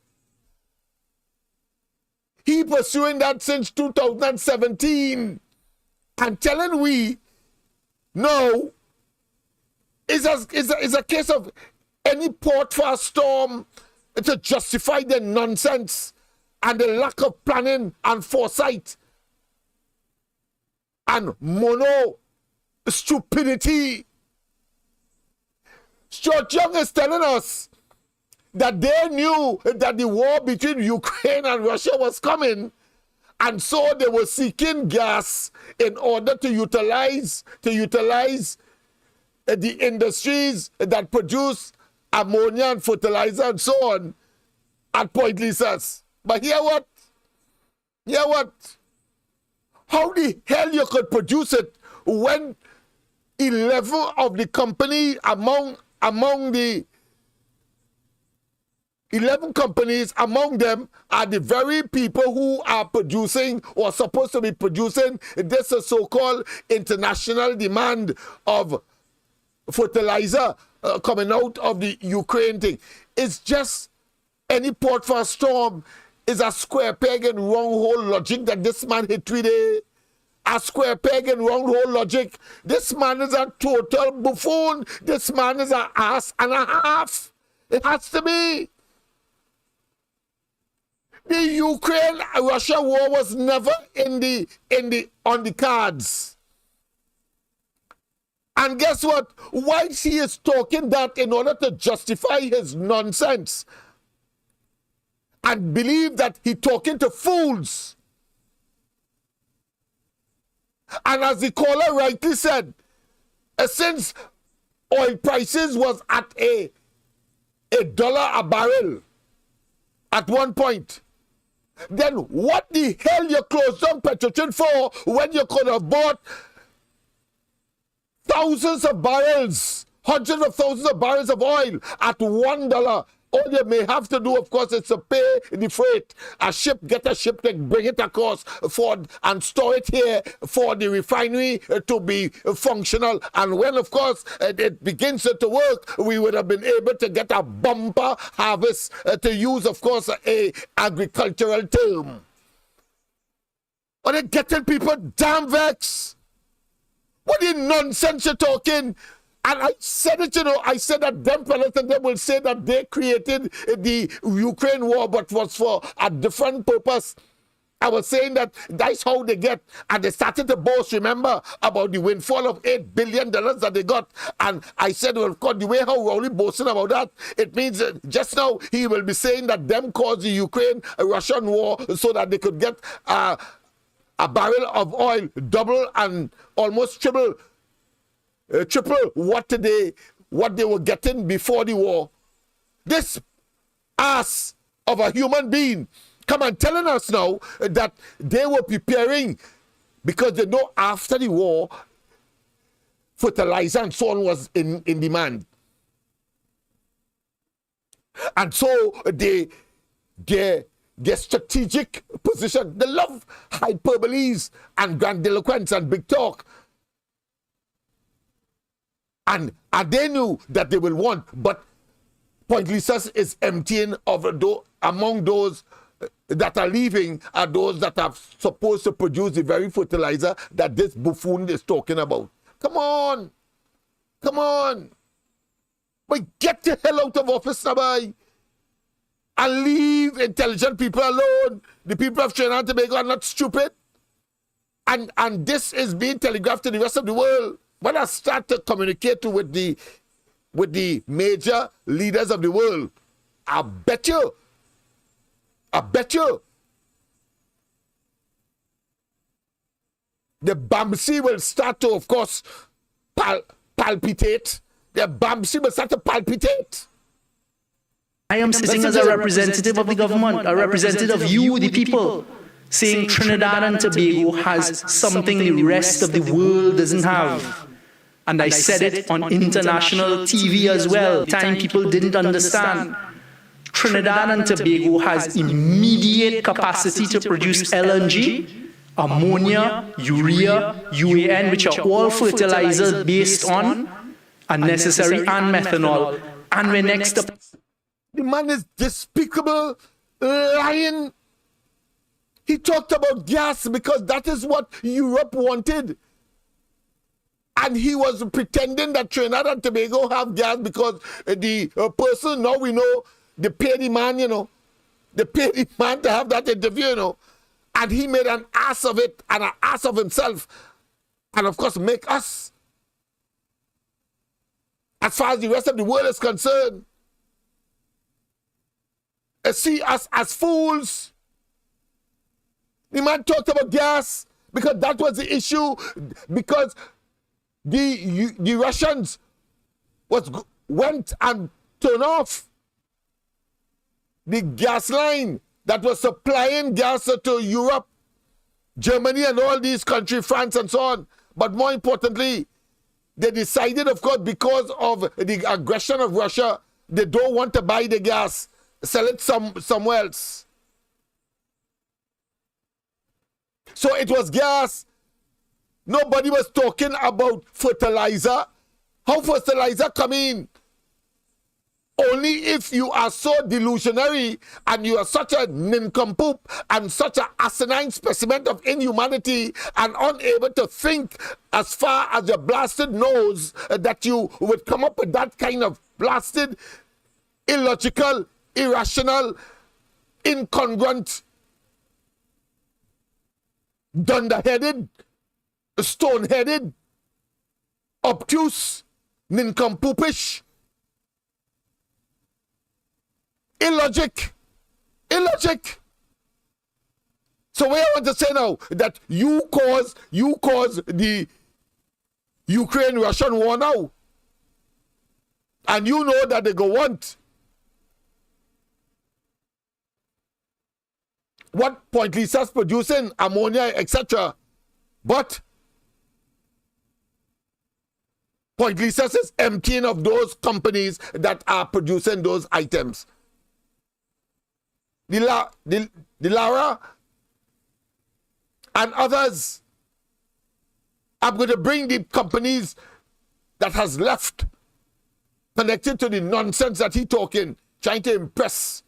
He pursuing that since 2017 and telling we, no, it's a case of any port for a storm to justify the nonsense and the lack of planning and foresight and stupidity. Stuart Young is telling us that they knew that the war between Ukraine and Russia was coming, and so they were seeking gas in order to utilize the industries that produce ammonia and fertilizer and so on at Point Lisas. But hear what? How the hell you could produce it when 11 of the company among the 11 companies, among them are the very people who are producing or supposed to be producing this so-called international demand of fertilizer coming out of the Ukraine thing. It's just any port for a storm is a square peg and round hole logic that this man hit today. A square peg and round hole logic. This man is a total buffoon. This man is an ass and a half. It has to be. The Ukraine-Russia war was never on the cards. And guess what? Whilst he is talking that in order to justify his nonsense and believe that he's talking to fools. And as the caller rightly said, since oil prices was at $1 a barrel at one point, then what the hell you closed down Petrotrin for when you could have bought thousands of barrels, hundreds of thousands of barrels of oil at $1? All you may have to do, of course, is to pay the freight. Get a ship, bring it across and store it here for the refinery to be functional. And when, of course, it begins to work, we would have been able to get a bumper harvest, to use, of course, a agricultural term. But they're getting people damn vexed. What the nonsense you're talking? And I said it, I said that them fellas and them will say that they created the Ukraine war, but was for a different purpose. I was saying that that's how they get. And they started to boast, remember, about the windfall of $8 billion that they got. And I said, well, of course, the way how Rowley boasting about that, it means just now he will be saying that them caused the Ukraine-Russian war so that they could get a barrel of oil double and almost triple what they were getting before the war. This ass of a human being come and telling us now that they were preparing because they know after the war fertilizer and so on was in demand. And so their strategic position, they love hyperboles and grandiloquence and big talk. And they knew that they will want, but Point Lisas is emptying of among those that are leaving are those that are supposed to produce the very fertilizer that this buffoon is talking about. Come on. But get the hell out of office, Sabai, and leave intelligent people alone. The people of Trinidad and Tobago are not stupid. And this is being telegraphed to the rest of the world. When I start to communicate with the major leaders of the world, I bet you, the Bamsi will start to, of course, palpitate. The Bamsi will start to palpitate. I am sitting as a representative of the government, a representative of you, the people, saying Trinidad and Tobago has something the rest of the world doesn't have. And I said it on international TV as well. Time people didn't understand. Trinidad and Tobago has immediate capacity to produce LNG, ammonia, urea, UAN, which are all fertilizers based on unnecessary and methanol. And we're next up. The man is despicable, lying. He talked about gas because that is what Europe wanted. And he was pretending that Trinidad and Tobago have gas because the person, now we know, they pay the man, you know. They pay the man to have that interview, you know. And he made an ass of it and an ass of himself. And of course, make us, as far as the rest of the world is concerned, see us as fools. The man talked about gas because that was the issue, because the Russians went and turned off the gas line that was supplying gas to Europe, Germany and all these countries, France and so on. But more importantly, they decided, of course, because of the aggression of Russia, they don't want to buy the gas, sell it somewhere else. So it was gas. Nobody was talking about fertilizer. How fertilizer come in? Only if you are so delusionary and you are such a nincompoop and such an asinine specimen of inhumanity and unable to think as far as your blasted nose that you would come up with that kind of blasted, illogical, irrational, incongruent, dunderheaded, stone-headed, obtuse, nincompoopish, illogic. So what I want to say now, that you cause the Ukraine-Russian war now, and you know that they go want what Point Lisa's producing, ammonia, etc. But Point Lisa's is emptying of those companies that are producing those items. The Lara and others, I'm going to bring the companies that has left connected to the nonsense that he talking, trying to impress.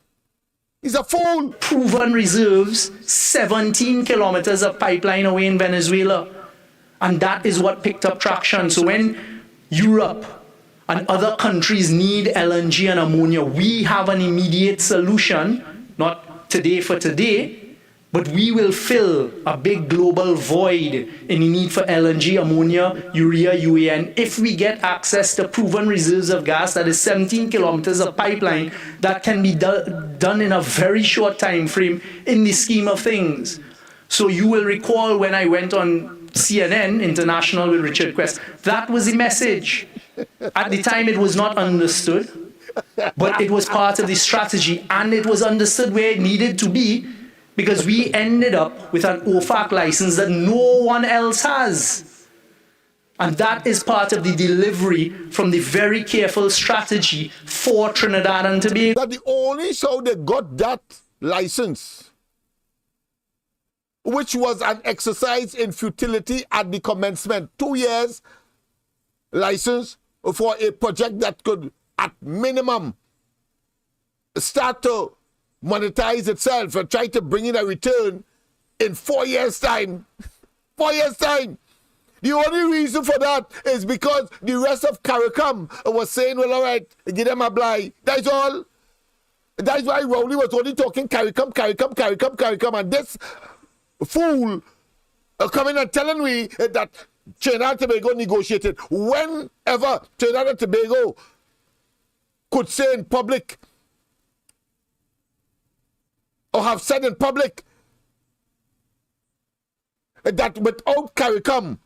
He's a fool. Proven reserves, 17 kilometers of pipeline away in Venezuela. And that is what picked up traction. So when Europe and other countries need LNG and ammonia, we have an immediate solution, not today for today, but we will fill a big global void in the need for LNG, ammonia, urea, UAN, if we get access to proven reserves of gas, that is 17 kilometers of pipeline that can be done in a very short time frame in the scheme of things. So you will recall when I went on CNN International with Richard Quest, that was the message. At the time, it was not understood, but it was part of the strategy, and it was understood where it needed to be, because we ended up with an OFAC license that no one else has. And that is part of the delivery from the very careful strategy for Trinidad and Tobago. That the only show they got that license, which was an exercise in futility at the commencement. 2 years license for a project that could, at minimum, start to monetize itself and try to bring in a return in 4 years' time. 4 years' time. The only reason for that is because the rest of CARICOM was saying, well, all right, give them a blind. That's all. That's why Rowley was only talking CARICOM, and this fool coming and telling me that Trinidad and Tobago negotiated. Whenever Trinidad and Tobago could say in public or have said in public that without CARICOM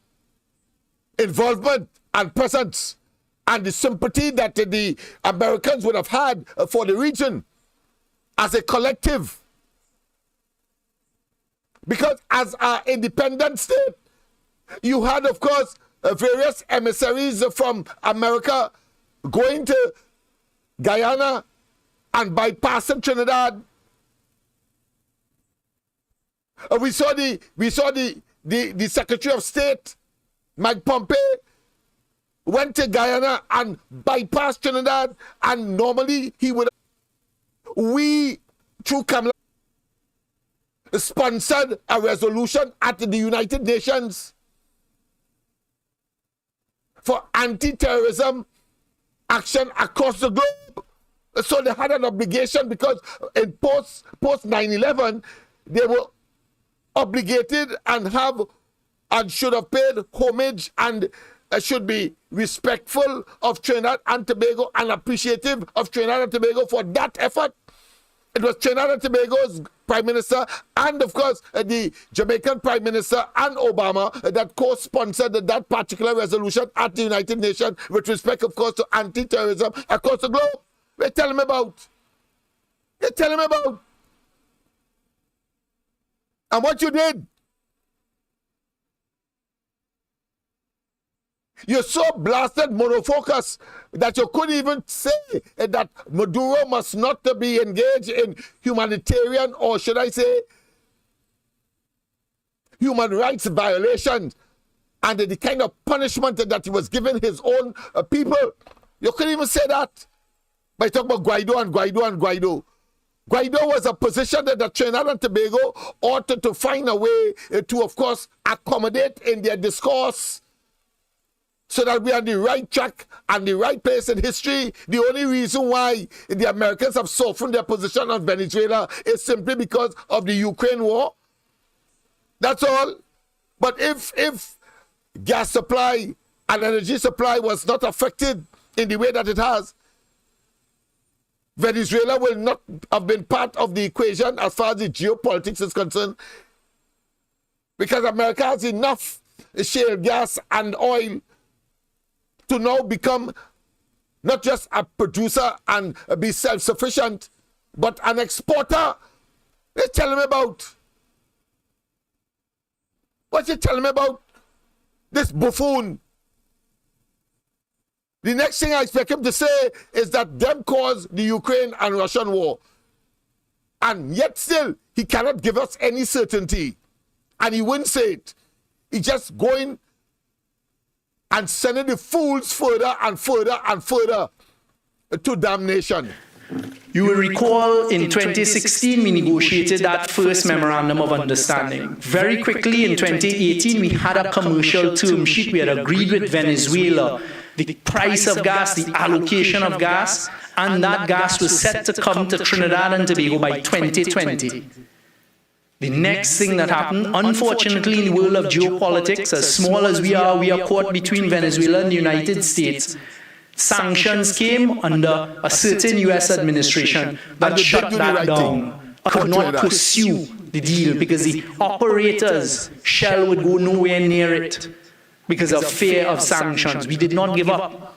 involvement and presence and the sympathy that the Americans would have had for the region as a collective, because as an independent state, you had, of course, various emissaries from America going to Guyana and bypassing Trinidad. We saw the Secretary of State, Mike Pompeo, went to Guyana and bypassed Trinidad, and normally he would. We, through Kamala, sponsored a resolution at the United Nations for anti-terrorism action across the globe. So they had an obligation, because in post 9/11, they were obligated and should have paid homage and should be respectful of Trinidad and Tobago and appreciative of Trinidad and Tobago for that effort. It was Trinidad and Tobago's Prime Minister and, of course, the Jamaican Prime Minister and Obama that co-sponsored that particular resolution at the United Nations with respect, of course, to anti-terrorism across the globe. They're telling me about. They're telling me about. And what you did, you're so blasted monofocus that you couldn't even say that Maduro must not be engaged in humanitarian, or should I say, human rights violations, and the kind of punishment that he was giving his own people. You couldn't even say that. But you talk about Guaido and Guaido and Guaido. Guaido was a position that Trinidad and Tobago ought to find a way to, of course, accommodate in their discourse, so that we are on the right track and the right place in history. The only reason why the Americans have softened their position on Venezuela is simply because of the Ukraine war. That's all. But if gas supply and energy supply was not affected in the way that it has, Venezuela will not have been part of the equation as far as the geopolitics is concerned, because America has enough shale gas and oil to now become not just a producer and be self-sufficient, but an exporter. They're telling me about. What you telling me about? This buffoon. The next thing I expect him to say is that them caused the Ukraine and Russian war. And yet still, he cannot give us any certainty. And he wouldn't say it. He's just going and sending the fools further and further and further to damnation. You will recall in 2016 we negotiated that first memorandum of understanding. Very quickly in 2018 we had a commercial term sheet. We had agreed with Venezuela the price of gas, the allocation of gas, and that gas was set to come to Trinidad and Tobago by 2020. The next thing that happened, unfortunately, in the world of geopolitics, as small as we are caught between Venezuela and the United States. Sanctions came under a certain U.S. administration that shut that down, could not pursue the deal because the operators, Shell, would go nowhere near it because of fear of sanctions. We did not give up.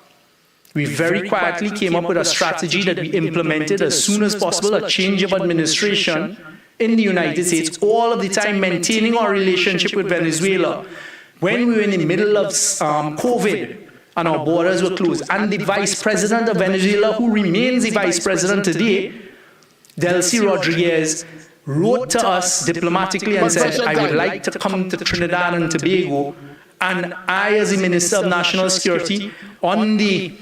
We very quietly came up with a strategy that we implemented as soon as possible, a change of administration in the United States, all of the time maintaining our relationship with Venezuela. When we were in the middle of COVID and our borders were closed, and the vice president of Venezuela, who remains the vice president today, Delcy Rodriguez, wrote to us diplomatically and said, I would like to come to Trinidad and Tobago. And I, as the Minister of National Security, on the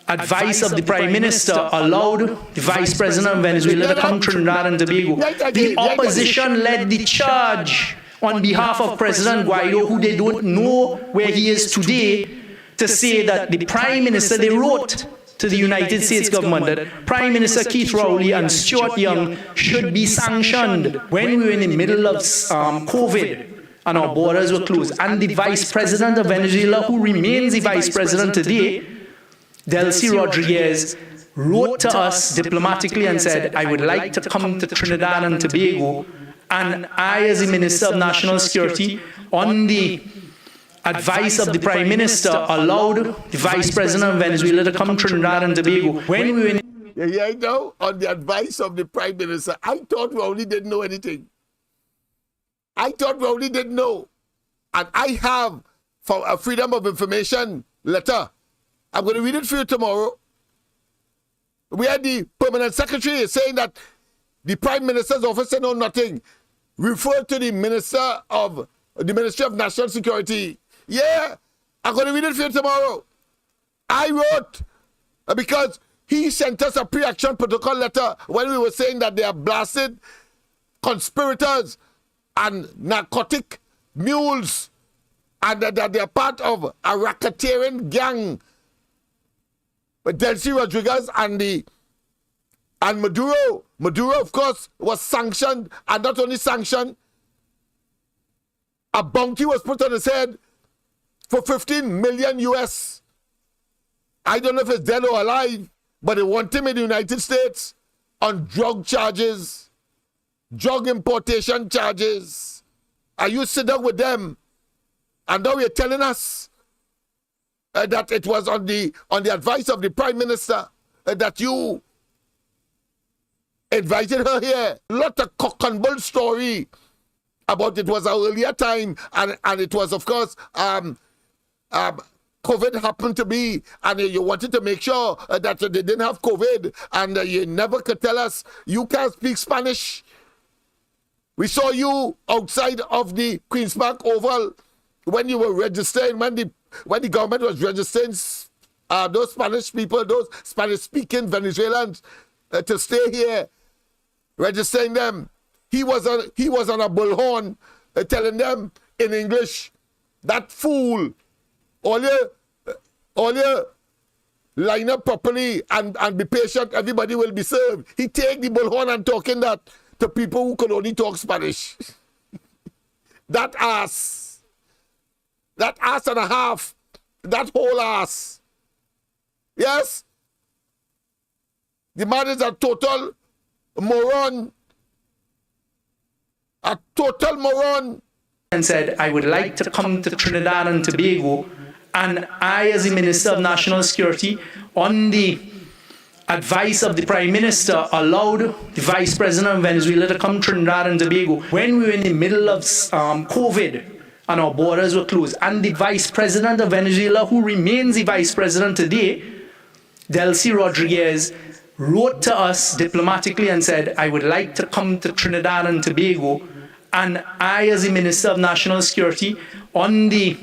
advice of the Prime Minister, allowed the Vice President of Venezuela to come to Trinidad and Tobago. The opposition led the charge on behalf of President Guaido, who they don't know where he is today, to say that the Prime Minister, they wrote to the United States government that Prime Minister Keith Rowley and Stuart Young should be sanctioned. When we were in the middle of COVID, and our borders were closed, and the Vice President of Venezuela, who remains the Vice President today, Delcy Rodriguez, wrote to us diplomatically and said, I would like to come to Trinidad and Tobago. And I, as the Minister of National Security, on the advice of the Prime Minister, allowed the Vice President of Venezuela to come to Trinidad and Tobago. When we were in... Yeah, I know, on the advice of the Prime Minister. I thought Rowley didn't know anything. I thought Rowley didn't know. And I have for a freedom of information letter. I'm going to read it for you tomorrow. Where the permanent secretary is saying that the Prime Minister's office said no nothing. Refer to the Ministry of National Security. Yeah, I'm going to read it for you tomorrow. I wrote because he sent us a pre-action protocol letter when we were saying that they are blasted conspirators and narcotic mules and that they are part of a racketeering gang. But Delcy Rodriguez and Maduro, of course, was sanctioned, and not only sanctioned, a bounty was put on his head for 15 million US. I don't know if it's dead or alive, but they want him in the United States on drug charges, drug importation charges. And you sit down with them, and now you're telling us that it was on the advice of the Prime Minister that you invited her here. Lot of cock and bull story about it was an earlier time, and it was, of course, COVID happened to be, and you wanted to make sure that they didn't have COVID, and you never could tell us you can't speak Spanish. We saw you outside of the Queen's Park Oval when you were registering, when the government was registering those Spanish people, those Spanish-speaking Venezuelans to stay here, registering them. He was on a bullhorn telling them in English, that fool, all you line up properly and be patient, everybody will be served. He take the bullhorn and talking that to people who could only talk Spanish. That ass and a half, that whole ass. Yes? The man is a total moron. A total moron. And said, I would like to come to Trinidad and Tobago, and I, as the Minister of National Security, on the advice of the Prime Minister, allowed the Vice President of Venezuela to come to Trinidad and Tobago when we were in the middle of COVID and our borders were closed. And the Vice President of Venezuela, who remains the Vice President today, Delcy Rodriguez, wrote to us diplomatically and said, I would like to come to Trinidad and Tobago, and I, as the Minister of National Security, on the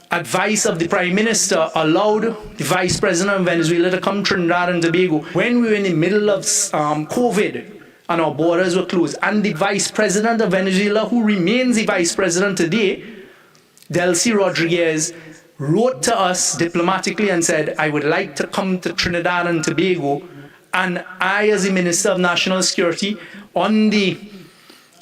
advice of the Prime Minister, allowed the Vice President of Venezuela to come to Trinidad and Tobago when we were in the middle of COVID and our borders were closed. And the Vice President of Venezuela, who remains the Vice President today, Delcy Rodriguez, wrote to us diplomatically and said, I would like to come to Trinidad and Tobago, and I, as the Minister of National Security, on the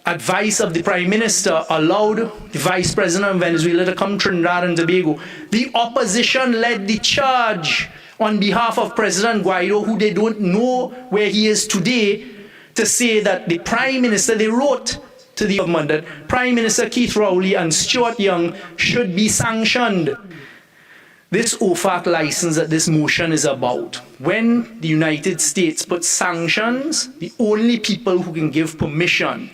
advice of the Prime Minister, allowed the Vice President of Venezuela to come to Trinidad and Tobago. The opposition led the charge on behalf of President Guaido, who they don't know where he is today, to say that the Prime Minister, they wrote to the government that Prime Minister Keith Rowley and Stuart Young should be sanctioned. This OFAC license that this motion is about, when the United States puts sanctions, the only people who can give permission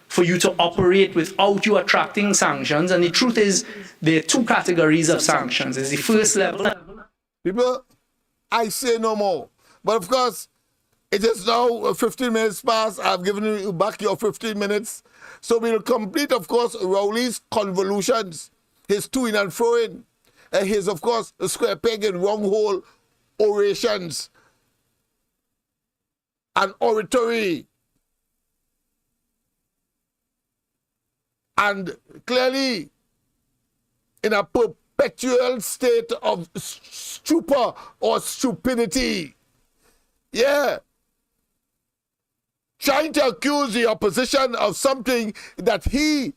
for you to operate without you attracting sanctions, and the truth is, there are two categories of sanctions. There's the first level. People, I say no more. But of course, it is now 15 minutes past. I've given you back your 15 minutes. So we'll complete, of course, Rowley's convolutions, his to-in and fro-in, his, of course, square peg and wrong hole orations and oratory. And clearly, in a perpetual state of stupor or stupidity. Yeah. Trying to accuse the opposition of something that he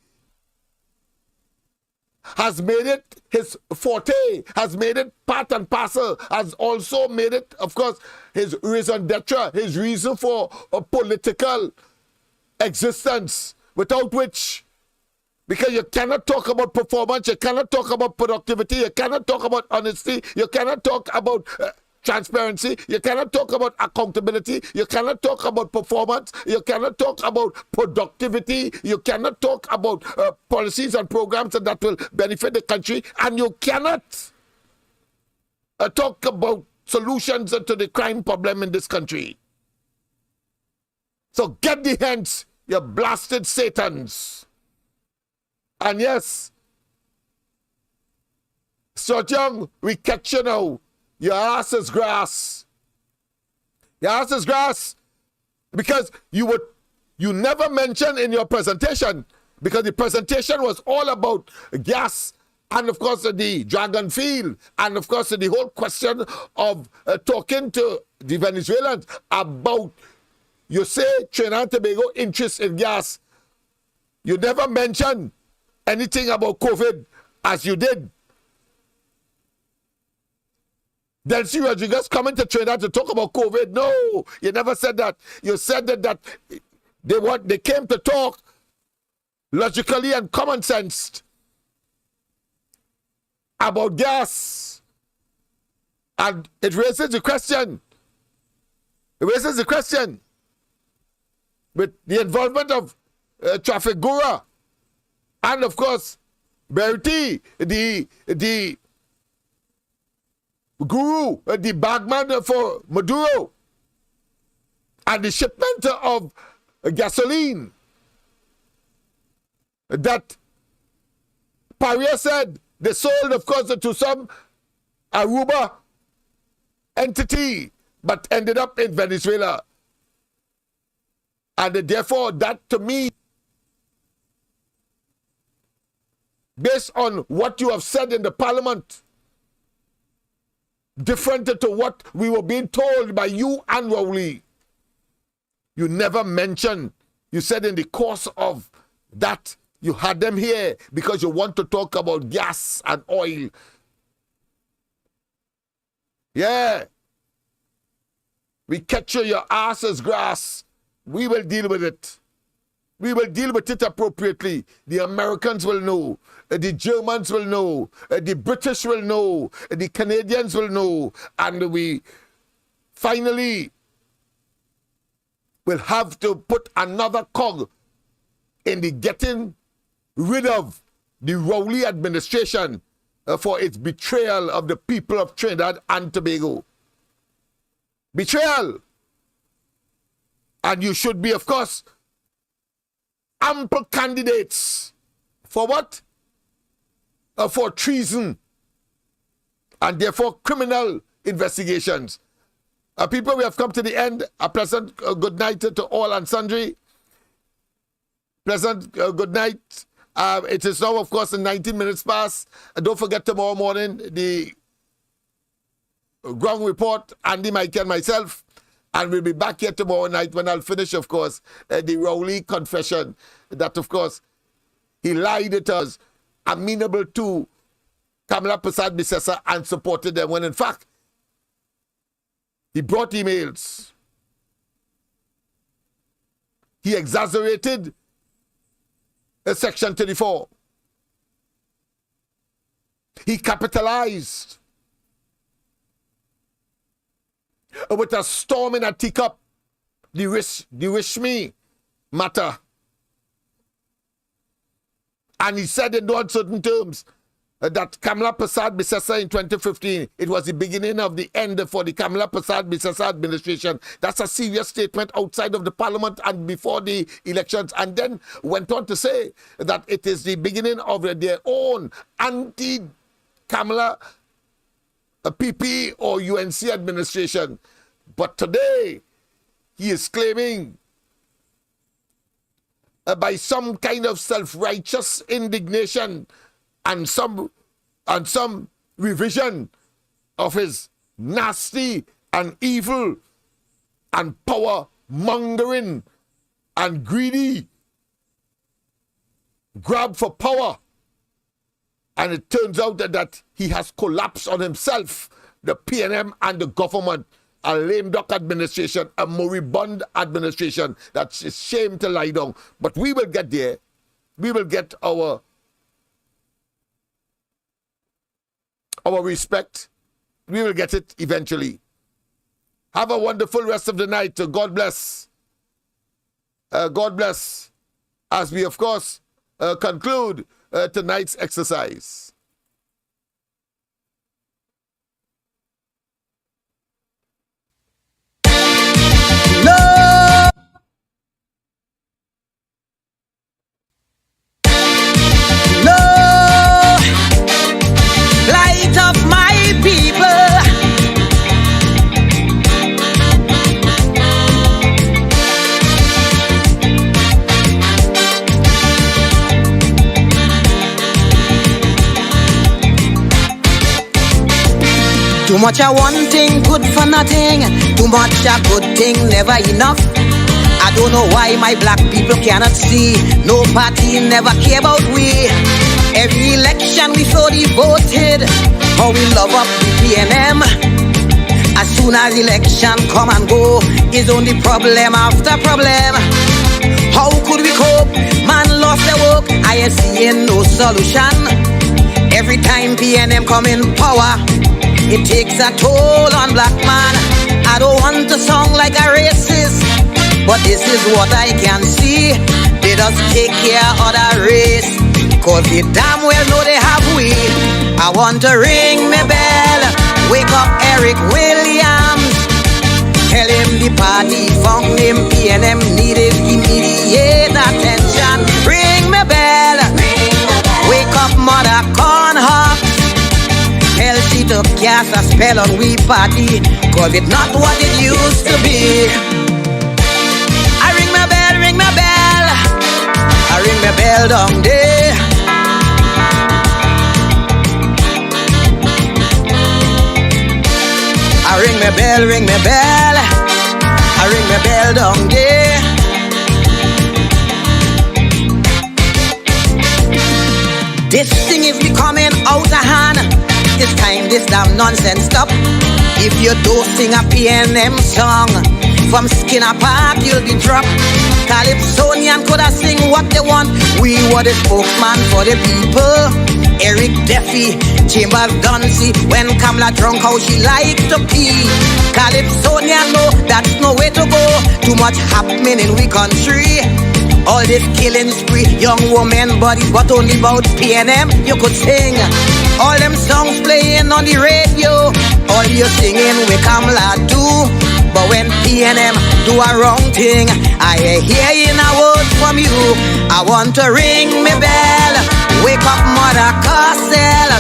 has made it his forte, has made it part and parcel, has also made it, of course, his raison d'etre, his reason for a political existence, without which, because you cannot talk about performance, you cannot talk about productivity, you cannot talk about honesty, you cannot talk about transparency. You cannot talk about accountability. You cannot talk about performance. You cannot talk about productivity. You cannot talk about policies and programs that will benefit the country. And you cannot talk about solutions to the crime problem in this country. So get the hence, you blasted Satans. And yes, Stuart Young, we catch you now. Your ass is grass. Your ass is grass. Because you never mentioned in your presentation, because the presentation was all about gas and of course the Dragon Field, and of course the whole question of talking to the Venezuelans about, you say Trinidad and Tobago interest in gas. You never mentioned anything about COVID as you did. Delcy Rodriguez coming to Trinidad to talk about COVID. No, you never said that. You said that they came to talk logically and common sense about gas. And it raises the question. It raises the question with the involvement of Traffic Guru and of course Bertie, the guru, the bagman for Maduro, and the shipment of gasoline that Paria said they sold, of course, to some Aruba entity, but ended up in Venezuela. And therefore, that to me, based on what you have said in the parliament, different to what we were being told by you and Rowley. You never mentioned, you said in the course of that, you had them here because you want to talk about gas and oil. Yeah. We catch you, your ass is grass. We will deal with it. We will deal with it appropriately. The Americans will know. The Germans will know. The British will know. The Canadians will know. And we finally will have to put another cog in the getting rid of the Rowley administration for its betrayal of the people of Trinidad and Tobago. Betrayal. And you should be, of course, ample candidates for what? For treason and therefore criminal investigations. People, we have come to the end. A pleasant good night to all and sundry. Pleasant good night. It is now, of course, 19 minutes past. Don't forget tomorrow morning the ground report, Andy, Mike, and myself. And we'll be back here tomorrow night when I'll finish, of course, the Rowley confession that, of course, he lied to us, amenable to Kamala Prasad Bisesa and supported them, when in fact, he brought emails. He exaggerated Section 34. He capitalized with a storm in a teacup, the Rishmi matter. And he said in no uncertain terms that Kamala Prasad Bisesa in 2015, it was the beginning of the end for the Kamala Prasad Bisesa administration. That's a serious statement outside of the parliament and before the elections. And then went on to say that it is the beginning of their own anti-Kamala PP or UNC administration. But today, he is claiming by some kind of self-righteous indignation and some revision of his nasty and evil and power-mongering and greedy grab for power. And it turns out that he has collapsed on himself, the PNM and the government, a lame duck administration, a moribund administration. That's a shame to lie down. But we will get there. We will get our respect. We will get it eventually. Have a wonderful rest of the night. God bless. God bless. As we, of course, conclude tonight's exercise. Too much of one thing, good for nothing. Too much of good thing, never enough. I don't know why my black people cannot see. No party never care about we. Every election we so devoted. How we love up the PNM. As soon as election come and go, is only problem after problem. How could we cope? Man lost their work, I ain't seeing no solution. Every time PNM come in power, it takes a toll on black man. I don't want to sound like a racist, but this is what I can see. They just take care of the race, cause they damn well know they have we. I want to ring my bell, wake up Eric Williams. Tell him the party found him, PNM needed immediate attention. Ring my bell, wake up Mother Cornhawk. Tell she to cast a spell on we party, cause it's not what it used to be. I ring my bell, ring my bell. I ring my bell down there. I ring my bell, ring my bell. I ring my bell down there. This thing is becoming out of hand. It's time this damn nonsense stop. If you don't sing a PNM song, from Skinner Park you'll be dropped. Calypsonian could have sing what they want. We were the spokesman for the people. Eric Duffy, Chambers Duncy, when Kamala drunk how she like to pee. Calypsonian know that's no way to go. Too much happening in we country. All this killing spree, young woman bodies, but only about PNM you could sing. All them songs playing on the radio, all you singing we Kamala do. But when PNM do a wrong thing, I hear a word from you. I want to ring me bell, wake up Mother Castle.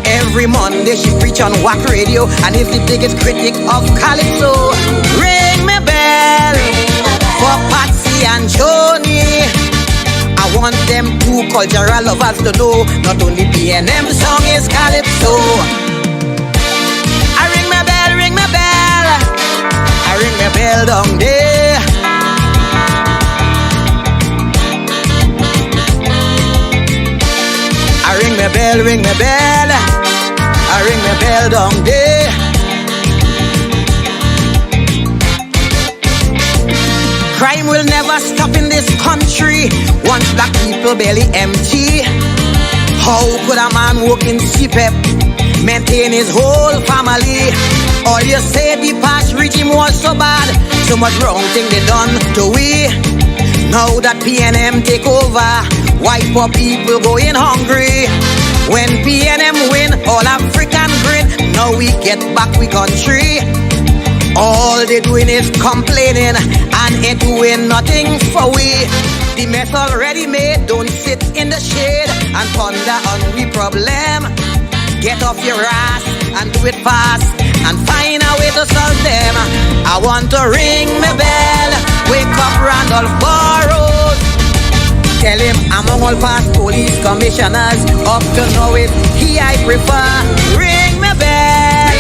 Every Monday she preach on WAC radio, and is the biggest critic of Calypso. Ring me bell for Patsy and Joni. I want them two cultural lovers to know, not only PNM song is Calypso. I ring my bell, ring my bell. I ring my bell down there. I ring my bell, ring my bell. I ring my bell down there. Crime will never stop in this country once black people belly empty. How could a man work in CPEP, maintain his whole family? All you say the past regime was so bad, so much wrong thing they done to we. Now that PNM take over, white poor people going hungry. When PNM win, all African grin. Now we get back we country. All they doing is complaining and ain't doing nothing for we. The mess already made, don't sit in the shade and ponder on we problem. Get off your ass and do it fast and find a way to solve them. I want to ring my bell, wake up Randolph Burrows. Tell him among all past police commissioners, up to now it's he I prefer. Ring my bell,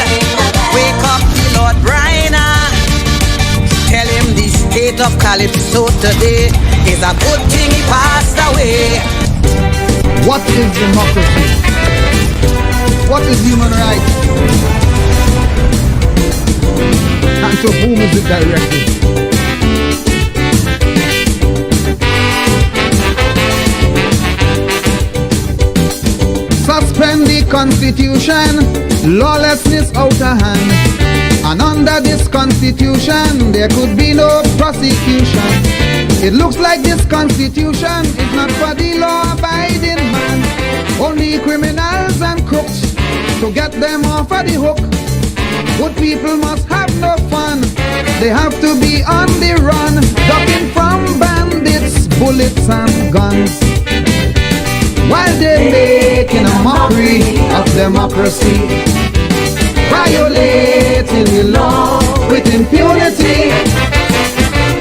wake up the Lord Bryna. Tell him the state of Calypso today is a good thing he passed away. What is democracy? What is human rights? And to whom is it directed? Suspend the constitution, lawlessness out of hand. And under this constitution, there could be no prosecution. It looks like this constitution is not for the law-abiding man. Only criminals and crooks to get them off of the hook. Good people must have no fun. They have to be on the run, ducking from bandits, bullets and guns, while they're making a mockery of democracy, violating the law with impunity.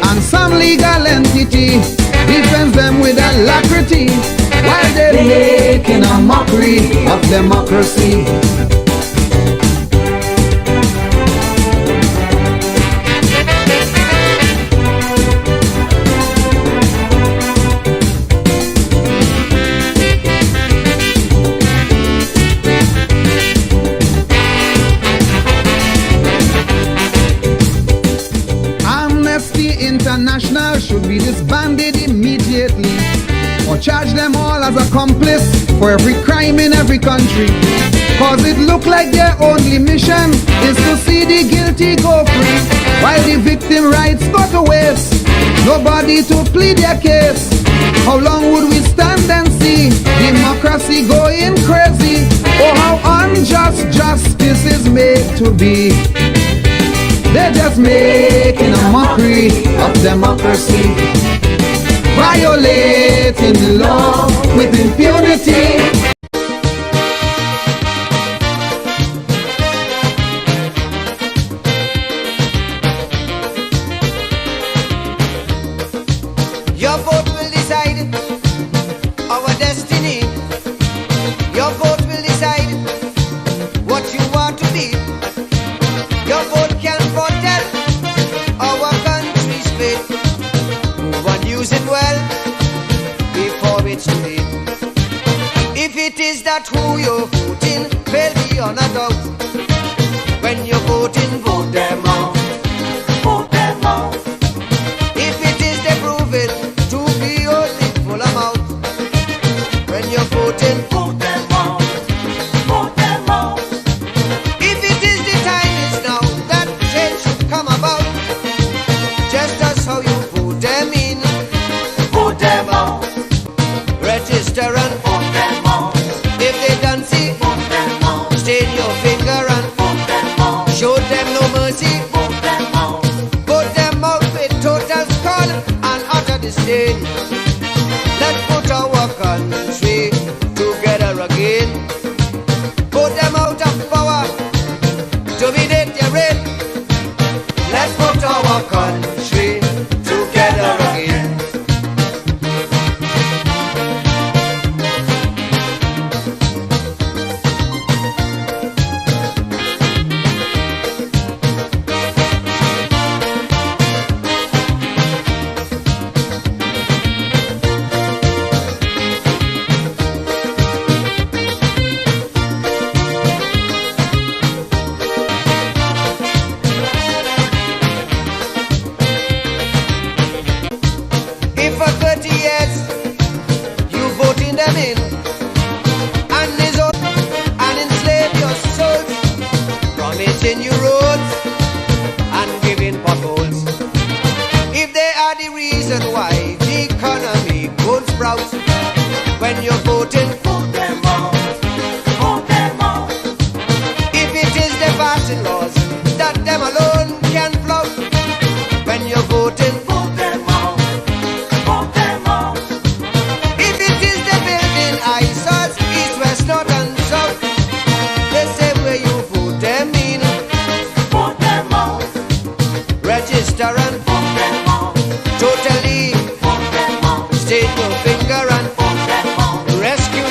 And some legal entity defends them with alacrity, while they're making a mockery of democracy. International should be disbanded immediately, or charge them all as accomplice for every crime in every country. Cause it look like their only mission is to see the guilty go free, while the victim rights go to waste. Nobody to plead their case. How long would we stand and see democracy going crazy? Oh, how unjust justice is made to be. They're just making a mockery of democracy, violating the law with impunity. Your vote will decide our destiny. Your vote will decide what you want to be. Your vote can foretell our country's fate. Move and use it well before it's too late. If it is that who you're voting, fail beyond a doubt. When you're voting, vote them out. Vote them out. If it is they prove it to be only full amount. When you're voting, vote them out. Vote them out. If it is the time is now that change should come about, just as how you vote them in, vote them out. Register and vote them out. If they don't see, vote them out. Stain your finger and vote them out. Show them no mercy, vote them out. Vote them out with total scorn and utter disdain. Let's put our country together again. Vote them out of power, dominate their reign. Let's put our country together again. If for 30 years you voting them in and enslave your souls, promising you roads and giving potholes. If they are the reason why the economy goes sprout, when you're voting, vote them out. Vote them out. If it is the passing laws that them alone can flout, when you're voting, vote them out. Vote them out. If it is the building eyesores, east, west, north and south, the same way you vote them in, vote them out. Register and vote them out. Totally vote them out. State your finger and vote them out. Rescue